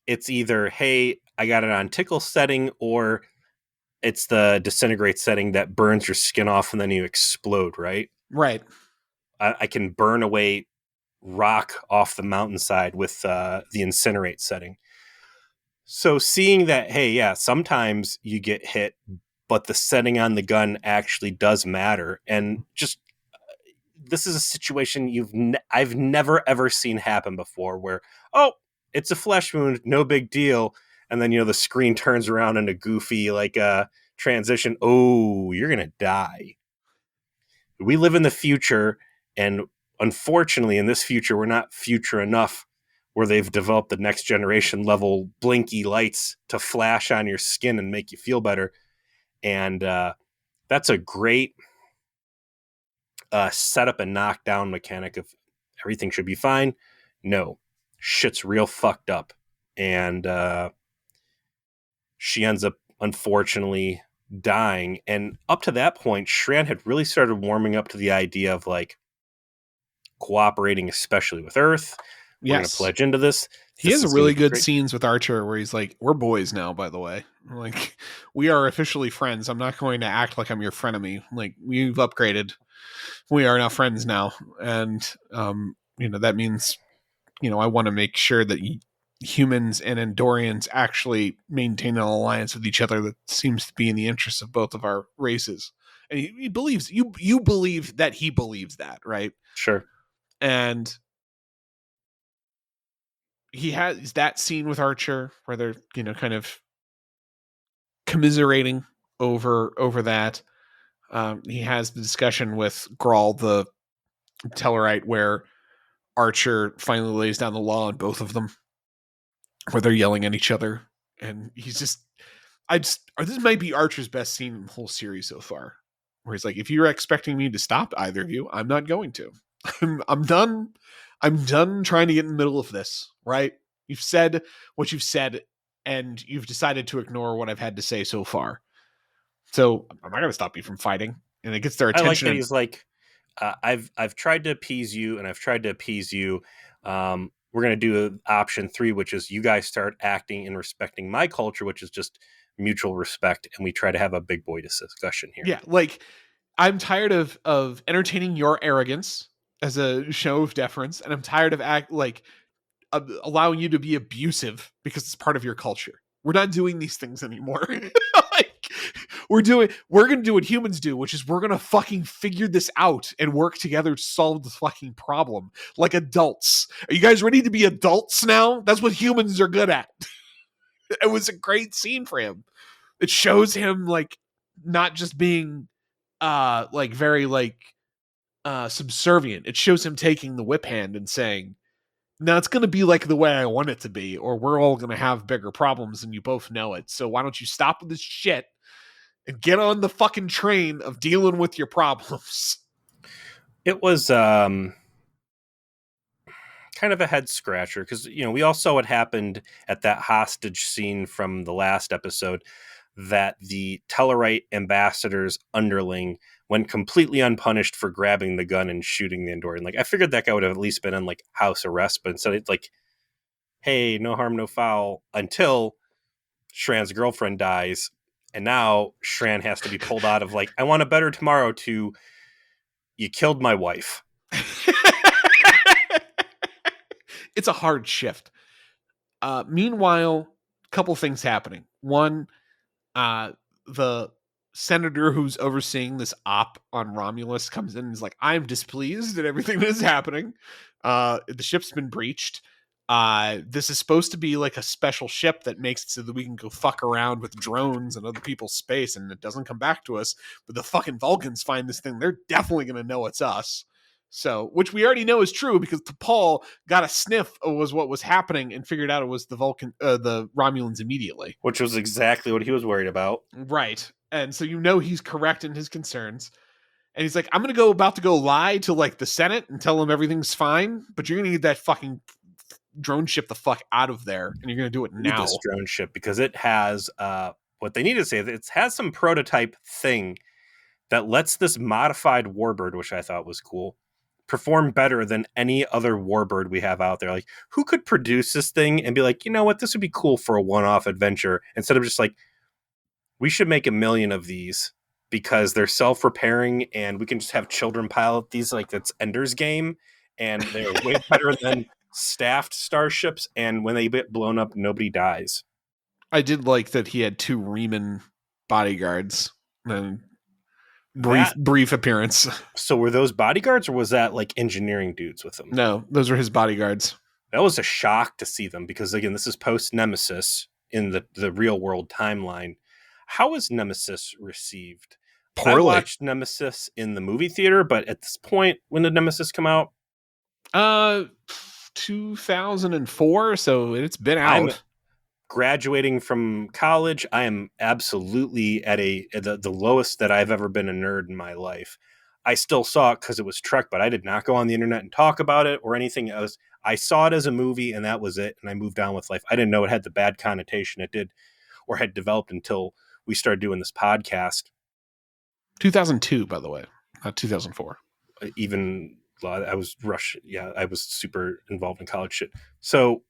it's either, hey, I got it on tickle setting, or it's the disintegrate setting that burns your skin off and then you explode, right? Right. I can burn away rock off the mountainside with the incinerate setting. So seeing that, hey, yeah, sometimes you get hit, but the setting on the gun actually does matter. And just, this is a situation I've never ever seen happen before, where, oh, it's a flesh wound, no big deal. And then, the screen turns around in a goofy, like, transition. Oh, you're going to die. We live in the future, and unfortunately in this future, we're not future enough, where they've developed the next generation level blinky lights to flash on your skin and make you feel better. And that's a great setup and knockdown mechanic of everything should be fine. No, shit's real fucked up. And she ends up, unfortunately, dying. And up to that point, Shran had really started warming up to the idea of like cooperating, especially with Earth. We're going to Yes. pledge into this. He This has is going to really be good great. scenes with Archer where he's like, "We're boys now, by the way. Like, we are officially friends. I'm not going to act like I'm your frenemy. Like, we've upgraded. We are now friends now." And that means, I want to make sure that humans and Andorians actually maintain an alliance with each other that seems to be in the interests of both of our races. And he believes you believe that he believes that, right? Sure. And he has that scene with Archer where they're, kind of commiserating over that. He has the discussion with Grawl, the Tellarite, where Archer finally lays down the law on both of them, where they're yelling at each other, and he's just, this might be Archer's best scene in the whole series so far, where he's like, "If you're expecting me to stop either of you, I'm not going to. I'm done. I'm done trying to get in the middle of this. Right? You've said what you've said, and you've decided to ignore what I've had to say so far. So I'm not going to stop you from fighting." And it gets their I like attention. that And he's like, I've tried to appease you, and I've tried to appease you. We're gonna do option 3, which is you guys start acting and respecting my culture, which is just mutual respect, and we try to have a big boy discussion here. yeah, like, I'm tired of entertaining your arrogance as a show of deference, and I'm tired of allowing you to be abusive because it's part of your culture. We're not doing these things anymore. Like, we're gonna do what humans do, which is we're gonna fucking figure this out and work together to solve the fucking problem like adults. Are you guys ready to be adults now? That's what humans are good at. It was a great scene for him. It shows him like not just being like very like subservient. It shows him taking the whip hand and saying, "Now it's going to be like the way I want it to be, or we're all going to have bigger problems, and you both know it. So why don't you stop with this shit and get on the fucking train of dealing with your problems?" It was kind of a head scratcher because we all saw what happened at that hostage scene from the last episode, that the Tellarite ambassador's underling went completely unpunished for grabbing the gun and shooting the Andorian. Like, I figured that guy would have at least been on like house arrest, but instead it's like, hey, no harm, no foul, until Shran's girlfriend dies. And now Shran has to be pulled out of like, I want a better tomorrow, to you killed my wife. It's a hard shift. Meanwhile, a couple things happening. One, the senator who's overseeing this op on Romulus comes in and is like, "I'm displeased at everything that is happening. The ship's been breached. This is supposed to be like a special ship that makes it so that we can go fuck around with drones and other people's space, and it doesn't come back to us. But the fucking Vulcans find this thing, they're definitely going to know it's us." So, which we already know is true because T'Pol got a sniff of what was happening and figured out it was the the Romulans immediately. Which was exactly what he was worried about. Right. And so he's correct in his concerns. And he's like, "I'm about to go lie to like the Senate and tell them everything's fine, but you're gonna get that fucking drone ship the fuck out of there, and you're gonna do it Need now." this drone ship because it has what they need to say. It has some prototype thing that lets this modified warbird, which I thought was cool, perform better than any other warbird we have out there. Like, who could produce this thing and be like, you know what, this would be cool for a one-off adventure, instead of just like, we should make 1,000,000 of these because they're self-repairing and we can just have children pilot these like it's Ender's Game, and they're way better than staffed starships, and when they get blown up, nobody dies. I did like that he had 2 Riemann bodyguards and That brief appearance. So were those bodyguards, or was that like engineering dudes with them? No, those are his bodyguards. That was a shock to see them because, again, this is post Nemesis in the real world timeline. How was Nemesis received? I Poorly. watched Nemesis in the movie theater, but at this point, when did Nemesis come out? 2004, so it's been I'm out. graduating from college. I am absolutely at the lowest that I've ever been a nerd in my life. I still saw it because it was Trek, but I did not go on the internet and talk about it or anything else. I saw it as a movie, and that was it. And I moved on with life. I didn't know it had the bad connotation it did or had developed until we started doing this podcast. 2002, by the way, not 2004. Even I was Russian. Yeah, I was super involved in college shit. So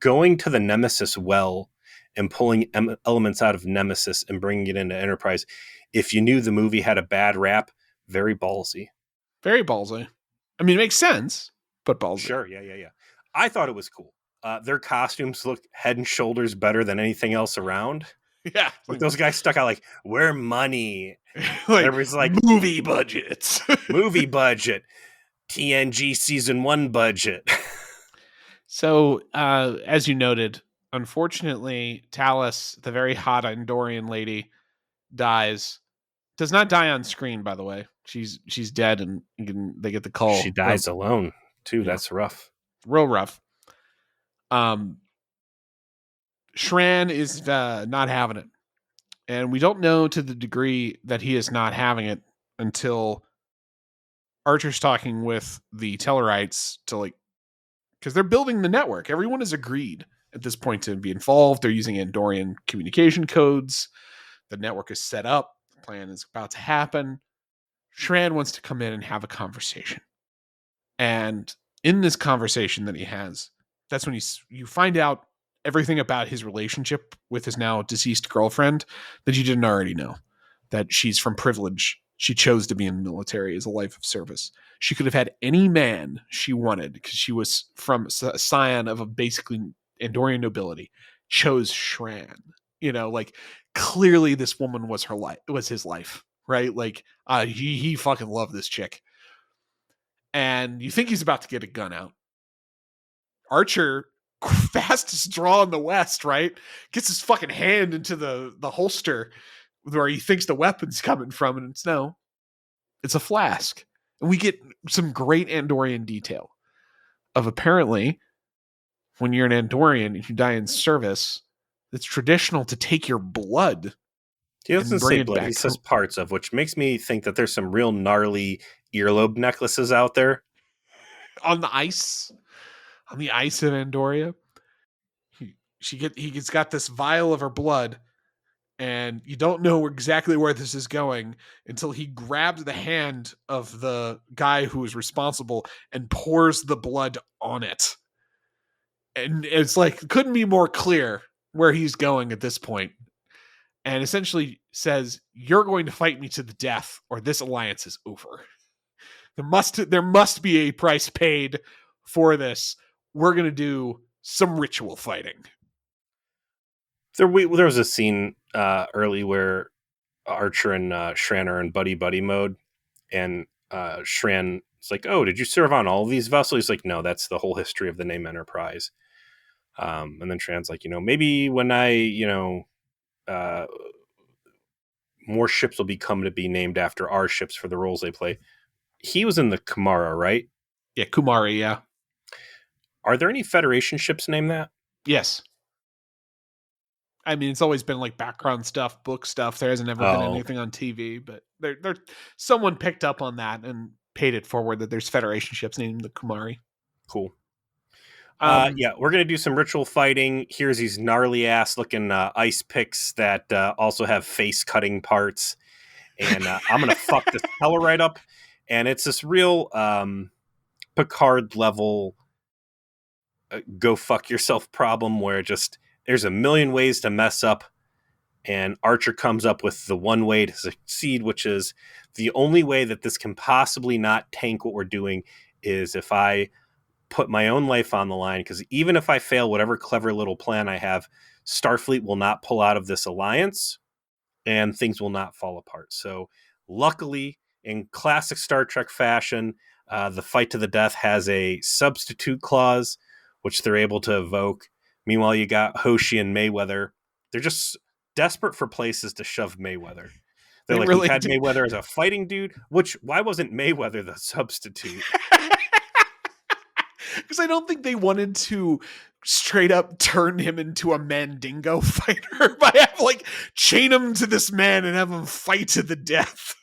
going to the Nemesis well and pulling elements out of Nemesis and bringing it into Enterprise, if you knew the movie had a bad rap, very ballsy. Very ballsy. I mean, it makes sense, but ballsy. Sure, yeah. I thought it was cool. Their costumes look head and shoulders better than anything else around. Yeah, Like those guys stuck out like, we're money. like Everybody's like, movie budgets. movie budget, TNG season 1 budget. So, as you noted, unfortunately, Talus, the very hot Andorian lady, dies. Does not die on screen, by the way. She's dead, and they get the call. She dies alone too. Yeah. That's rough. Real rough. Shran is not having it, and we don't know to the degree that he is not having it until Archer's talking with the Tellarites to because they're building the network. Everyone has agreed at this point to be involved. They're using Andorian communication codes. The network is set up. The plan is about to happen. Shran wants to come in and have a conversation. And in this conversation that he has, that's when you find out everything about his relationship with his now deceased girlfriend that you didn't already know. That she's from privilege. She chose to be in the military as a life of service. She could have had any man she wanted because she was from a scion of a basically Andorian nobility. Chose Shran. Clearly this woman was her life. Was his life, right? He fucking loved this chick. And you think he's about to get a gun out. Archer, fastest draw in the West, right? Gets his fucking hand into the holster where he thinks the weapon's coming from, and it's a flask. And we get some great Andorian detail of apparently when you're an Andorian and you die in service, it's traditional to take your blood. He doesn't say blood, he says parts of, which makes me think that there's some real gnarly earlobe necklaces out there. On the ice of Andoria. He's got this vial of her blood, and you don't know exactly where this is going until he grabs the hand of the guy who is responsible and pours the blood on it. And it's couldn't be more clear where he's going at this point. And essentially says, you're going to fight me to the death or this alliance is over. There must be a price paid for this. We're going to do some ritual fighting. There was a scene early where Archer and Shran are in buddy mode, and Shran is like, "Oh, did you serve on all of these vessels?" He's like, "No, that's the whole history of the name Enterprise." And then Shran's like, maybe when I, more ships will come to be named after our ships for the roles they play. He was in the Kumara, right? Yeah, Kumari, yeah. Are there any Federation ships named that? Yes. I mean, it's always been background stuff, book stuff. There hasn't ever been anything on TV, but someone picked up on that and paid it forward that there's Federation ships named the Kumari. Cool. Yeah, we're going to do some ritual fighting. Here's these gnarly ass looking ice picks that also have face cutting parts. And I'm going to fuck this fella right up. And it's this real Picard level go fuck yourself problem where there's a million ways to mess up. And Archer comes up with the one way to succeed, which is the only way that this can possibly not tank what we're doing is if I put my own life on the line, because even if I fail whatever clever little plan I have, Starfleet will not pull out of this alliance and things will not fall apart. So luckily, in classic Star Trek fashion, the fight to the death has a substitute clause, which they're able to evoke. Meanwhile, you got Hoshi and Mayweather. They're just desperate for places to shove Mayweather. They're like, really, we've had Mayweather as a fighting dude, why wasn't Mayweather the substitute? Because I don't think they wanted to straight up turn him into a Mandingo fighter by chain him to this man and have him fight to the death.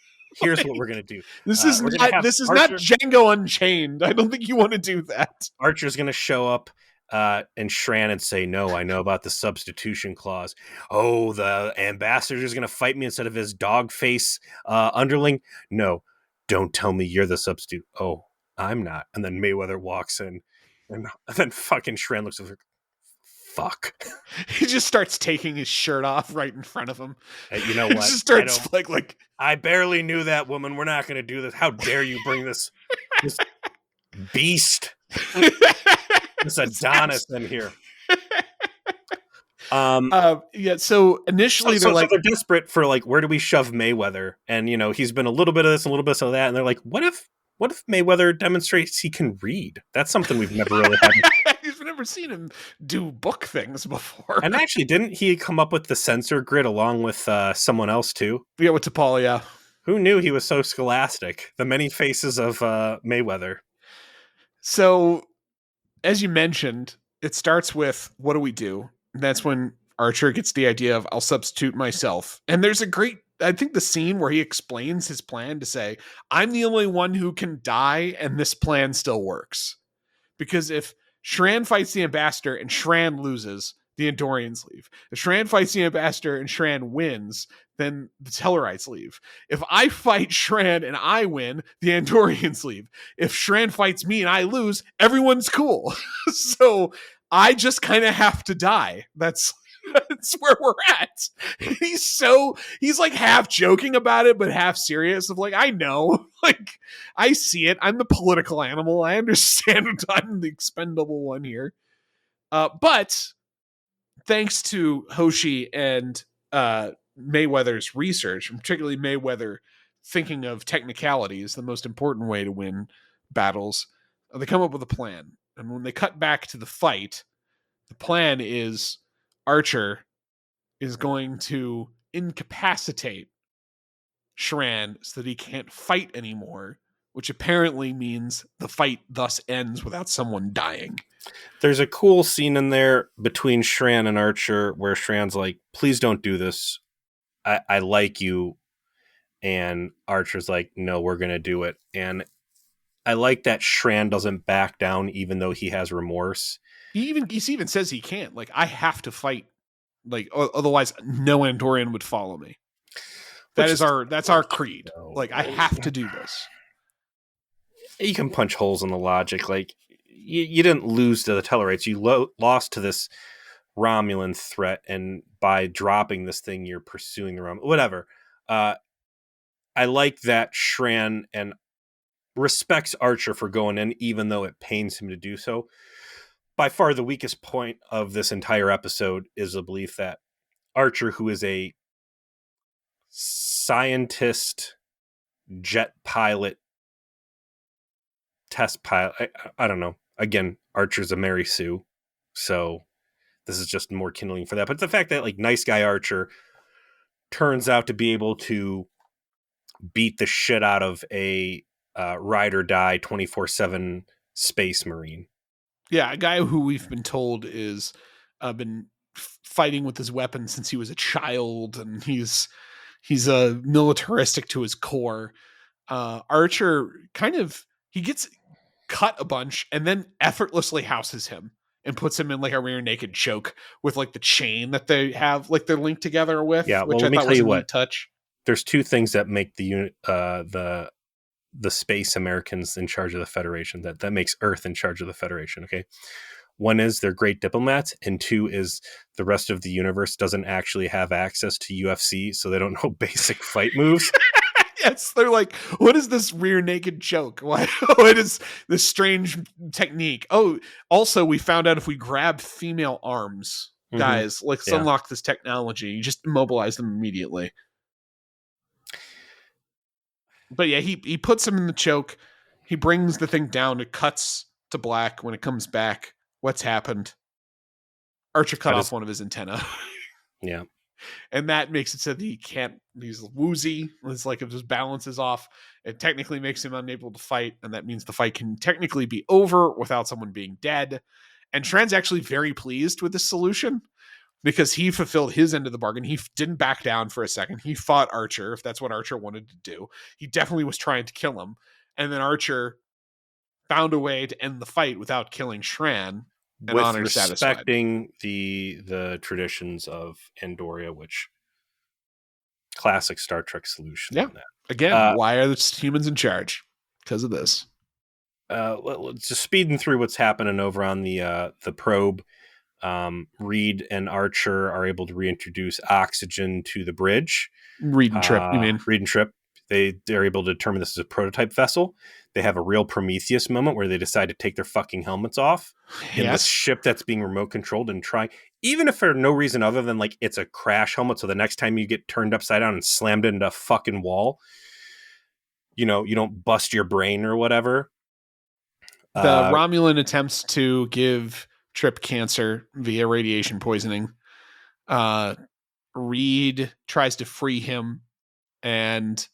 Here's what we're gonna do. This is We're gonna not have this is not Archer. Django Unchained. I don't think you want to do that. Archer's gonna show up and Shran and say, "No, I know about the substitution clause. Oh, the ambassador is gonna fight me instead of his dog face underling. No, don't tell me you're the substitute. Oh, I'm not." And then Mayweather walks in, and then fucking Shran looks at her. Fuck. He just starts taking his shirt off right in front of him. You know what? He just starts I barely knew that woman. We're not going to do this. How dare you bring this beast, this Adonis in here? Yeah. So initially they're desperate for where do we shove Mayweather? And he's been a little bit of this, a little bit of that, and they're like, what if Mayweather demonstrates he can read? That's something we've never really had. You've never seen him do book things before. And actually, didn't he come up with the sensor grid along with someone else too? Yeah, with T'Pol, yeah. Who knew he was so scholastic? The many faces of Mayweather. So, as you mentioned, it starts with, what do we do? And that's when Archer gets the idea of, I'll substitute myself. And there's I think the scene where he explains his plan to say, I'm the only one who can die, and this plan still works. Because if Shran fights the ambassador and Shran loses, the Andorians leave. If Shran fights the ambassador and Shran wins, then the Tellarites leave. If I fight Shran and I win, the Andorians leave. If Shran fights me and I lose, everyone's cool. So I just kind of have to die. That's where we're at. He's like half joking about it, but half serious of I know, I see it. I'm the political animal. I understand I'm the expendable one here. But thanks to Hoshi and Mayweather's research, and particularly Mayweather thinking of technicalities, the most important way to win battles, they come up with a plan. And when they cut back to the fight, the plan is Archer is going to incapacitate Shran so that he can't fight anymore, which apparently means the fight thus ends without someone dying. There's a cool scene in there between Shran and Archer where Shran's like, please don't do this. I like you. And Archer's like, no, we're going to do it. And I like that Shran doesn't back down even though he has remorse. He even says he can't. I have to fight. Otherwise no Andorian would follow me. That's our creed. I have to do this. You can punch holes in the logic. You didn't lose to the Tellarites. You lost to this Romulan threat, and by dropping this thing, you're pursuing the Romulan. Whatever. I like that Shran and respects Archer for going in, even though it pains him to do so. By far, the weakest point of this entire episode is the belief that Archer, who is a scientist, jet pilot, test pilot, I don't know. Again, Archer's a Mary Sue, so this is just more kindling for that. But the fact that nice guy Archer turns out to be able to beat the shit out of a ride or die 24/7 space marine. Yeah, a guy who we've been told is been fighting with his weapon since he was a child, and he's militaristic to his core. Archer he gets cut a bunch and then effortlessly houses him and puts him in a rear naked choke with the chain that they have they're linked together with. Yeah, which let me I thought tell was you a what. neat touch. There's two things that make the space Americans in charge of the Federation, that makes Earth in charge of the Federation. Okay. One is they're great diplomats, and two is the rest of the universe doesn't actually have access to UFC, so they don't know basic fight moves. Yes, they're like, what is this rear naked choke? What is this strange technique? Oh, also, we found out if we grab female arms, guys, let's unlock this technology. You just immobilize them immediately. But yeah, he puts him in the choke. He brings the thing down. It cuts to black. When it comes back, what's happened? Archer cut off one of his antenna. Yeah. And that makes it so that he can't, he's woozy. It's like if his balance is off, it technically makes him unable to fight. And that means the fight can technically be over without someone being dead. And Shran's actually very pleased with this solution because he fulfilled his end of the bargain. He didn't back down for a second. He fought Archer, if that's what Archer wanted to do. He definitely was trying to kill him. And then Archer found a way to end the fight without killing Shran, and with Honor's satisfied. respecting the traditions of Andoria, which classic Star Trek solution. Yeah. On that. Again, why are the humans in charge? Because of this. Just speeding through what's happening over on the probe. Reed and Archer are able to reintroduce oxygen to the bridge. Reed and Trip, you mean? Reed and Trip. They're able to determine this is a prototype vessel. They have a real Prometheus moment where they decide to take their fucking helmets off in this ship that's being remote controlled and try, even if for no reason other than like it's a crash helmet. So the next time you get turned upside down and slammed into a fucking wall, you don't bust your brain or whatever. The Romulan attempts to give Trip cancer via radiation poisoning. Reed tries to free him and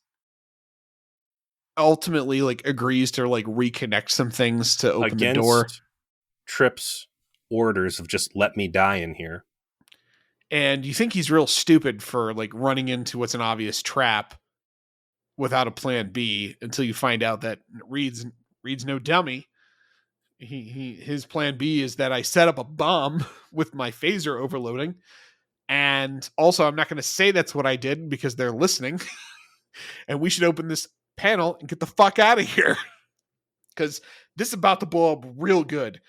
ultimately agrees to reconnect some things to open the door. Trip's orders of just let me die in here. And you think he's real stupid for running into what's an obvious trap without a plan B until you find out that Reed's no dummy. His plan B is that I set up a bomb with my phaser overloading. And also, I'm not going to say that's what I did because they're listening. And we should open this panel and get the fuck out of here. Because this is about to blow up real good.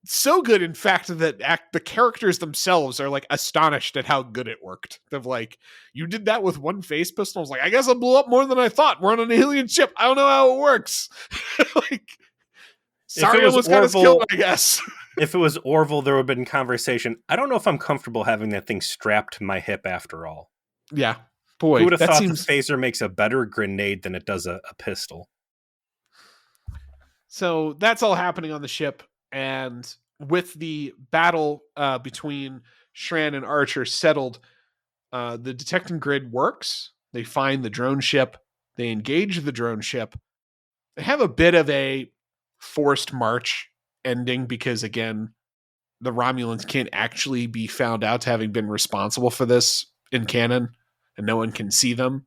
So good, in fact, that the characters themselves are astonished at how good it worked. They're like, you did that with one phase pistol? I was like, I guess I blew up more than I thought. We're on an alien ship. I don't know how it works. Sorry, I was kind of skilled, I guess. If it was Orville, there would have been conversation. I don't know if I'm comfortable having that thing strapped to my hip after all. Yeah. Boy, who would have thought the phaser makes a better grenade than it does a pistol? So that's all happening on the ship. And with the battle between Shran and Archer settled, the detecting grid works. They find the drone ship. They engage the drone ship. They have a bit of a forced march ending because, again, the Romulans can't actually be found out to having been responsible for this in canon, and no one can see them.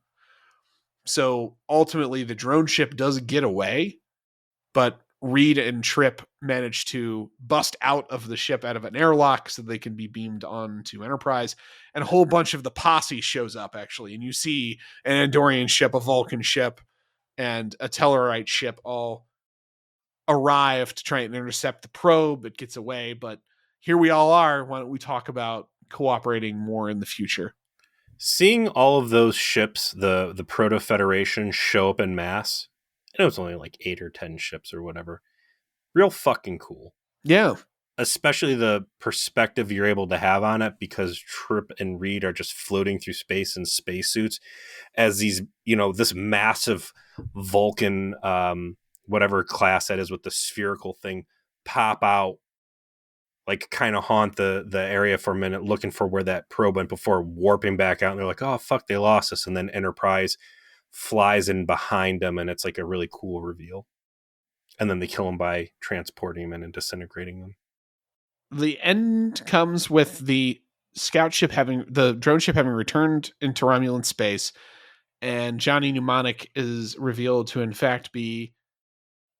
So ultimately, the drone ship does get away, but Reed and Trip manage to bust out of the ship out of an airlock so they can be beamed on to Enterprise. And a whole bunch of the posse shows up, actually. And you see an Andorian ship, a Vulcan ship, and a Tellarite ship all arrive to try and intercept the probe. It gets away, but here we all are. Why don't we talk about cooperating more in the future? Seeing all of those ships, the Proto-Federation, show up in mass, and it was only 8 or 10 ships or whatever, real fucking cool. Yeah. Especially the perspective you're able to have on it, because Trip and Reed are just floating through space in spacesuits as these, this massive Vulcan, whatever class that is with the spherical thing, pop out, kind of haunt the area for a minute, looking for where that probe went before warping back out. And they're like, oh, fuck, they lost us. And then Enterprise flies in behind them, and it's a really cool reveal. And then they kill them by transporting them in and disintegrating them. The end comes with the the drone ship having returned into Romulan space, and Johnny Mnemonic is revealed to, in fact, be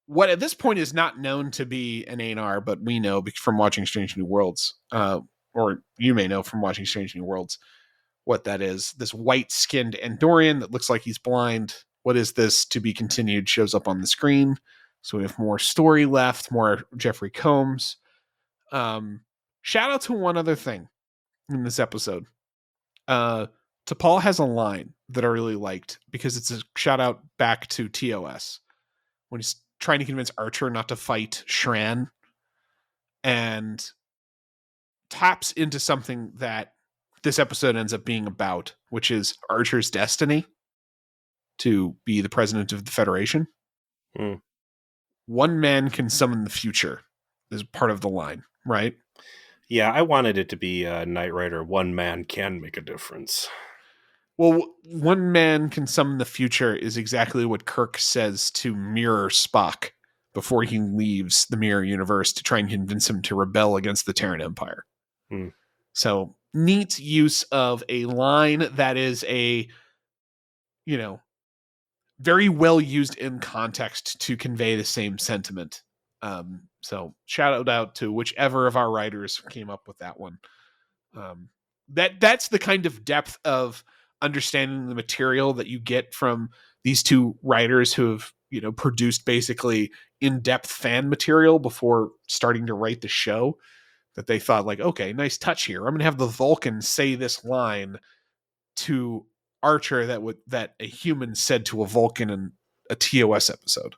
what at this point is not known to be an ANR, but we know from watching Strange New Worlds, or you may know from watching Strange New Worlds what that is. This white-skinned Andorian that looks like he's blind. What is this? To be continued shows up on the screen. So we have more story left, more Jeffrey Combs. Shout out to one other thing in this episode. T'Pol has a line that I really liked because it's a shout out back to TOS when he's trying to convince Archer not to fight Shran, and taps into something that this episode ends up being about, which is Archer's destiny to be the president of the Federation. One man can summon the future is part of the line, right? Yeah, I wanted it to be Knight Rider. One man can make a difference. Well, one man can summon the future is exactly what Kirk says to Mirror Spock before he leaves the Mirror Universe to try and convince him to rebel against the Terran Empire. Hmm. So, neat use of a line that is a, you know, very well used in context to convey the same sentiment. So, shout out to whichever of our writers came up with that one. That's the kind of depth of understanding the material that you get from these two writers who have produced basically in-depth fan material before starting to write the show, that they thought like, okay, nice touch here, I'm gonna have the Vulcan say this line to Archer that a human said to a Vulcan in a TOS episode.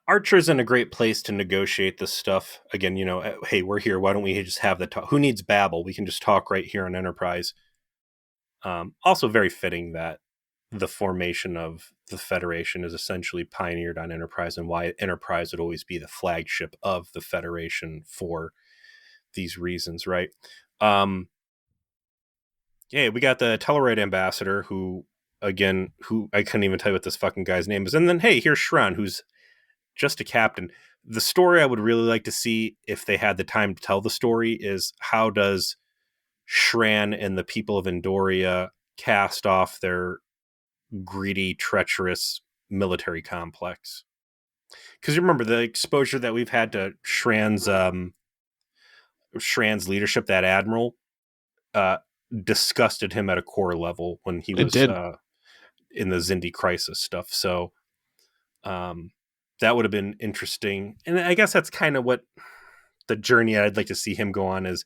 Archer's in a great place to negotiate this stuff. Again, hey, we're here. Why don't we just have the talk? Who needs babble? We can just talk right here on Enterprise. Also very fitting that the formation of the Federation is essentially pioneered on Enterprise, and why Enterprise would always be the flagship of the Federation for these reasons, right? Yeah, we got the Tellarite ambassador who I couldn't even tell you what this fucking guy's name is. And then, hey, here's Shran, who's just a captain. The story I would really like to see, if they had the time to tell the story, is how does Shran and the people of Andoria cast off their greedy, treacherous military complex? Because you remember the exposure that we've had to Shran's leadership, that admiral, disgusted him at a core level when he was in the Xindi crisis stuff. So that would have been interesting. And I guess that's kind of what the journey I'd like to see him go on is,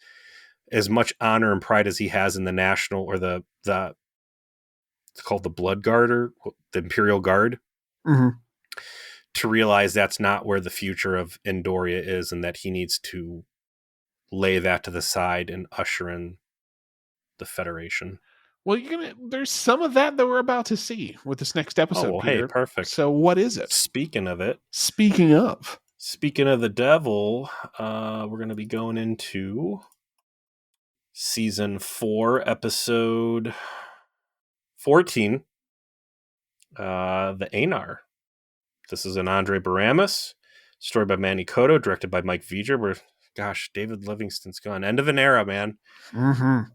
as much honor and pride as he has in the national, or the it's called the Blood Guard, or the Imperial Guard, to realize that's not where the future of Andoria is, and that he needs to lay that to the side and usher in the Federation. Well, there's some of that we're about to see with this next episode, Peter. Hey, perfect. So what is it? Speaking of the devil, we're going to be going into season 4, episode 14, the Anar. This is an Andre Baramis, story by Manny Cotto, directed by Mike V'ger. David Livingston's gone. End of an era, man.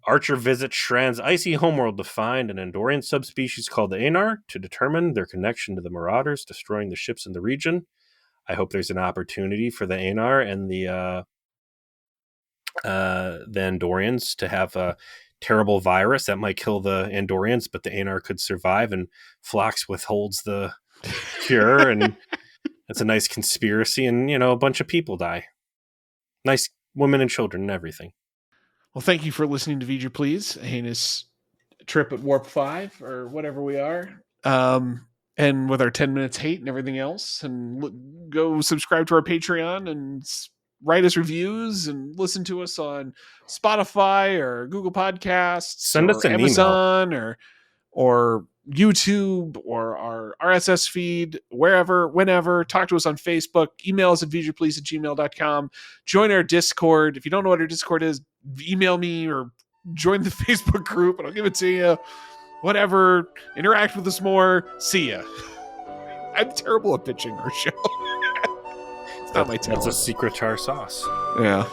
Archer visits Shran's icy homeworld to find an Andorian subspecies called the Anar to determine their connection to the Marauders, destroying the ships in the region. I hope there's an opportunity for the Anar and the Andorians to have a terrible virus that might kill the Andorians, but the Anar could survive, and Phlox withholds the cure, and it's a nice conspiracy, and a bunch of people die. Nice women and children and everything. Well, thank you for listening to V'ger Please, a heinous trip at Warp 5 or whatever we are. And with our 10 minutes hate and everything else, and go subscribe to our Patreon and write us reviews and listen to us on Spotify or Google Podcasts, send us an Amazon email, or YouTube, or our RSS feed, wherever, whenever. Talk to us on Facebook. Email us at vgplease@gmail.com. Join our Discord. If you don't know what our Discord is, email me or join the Facebook group and I'll give it to you. Whatever. Interact with us more. See ya. I'm terrible at pitching our show. It's not my talent. That's a secret to our sauce. Yeah.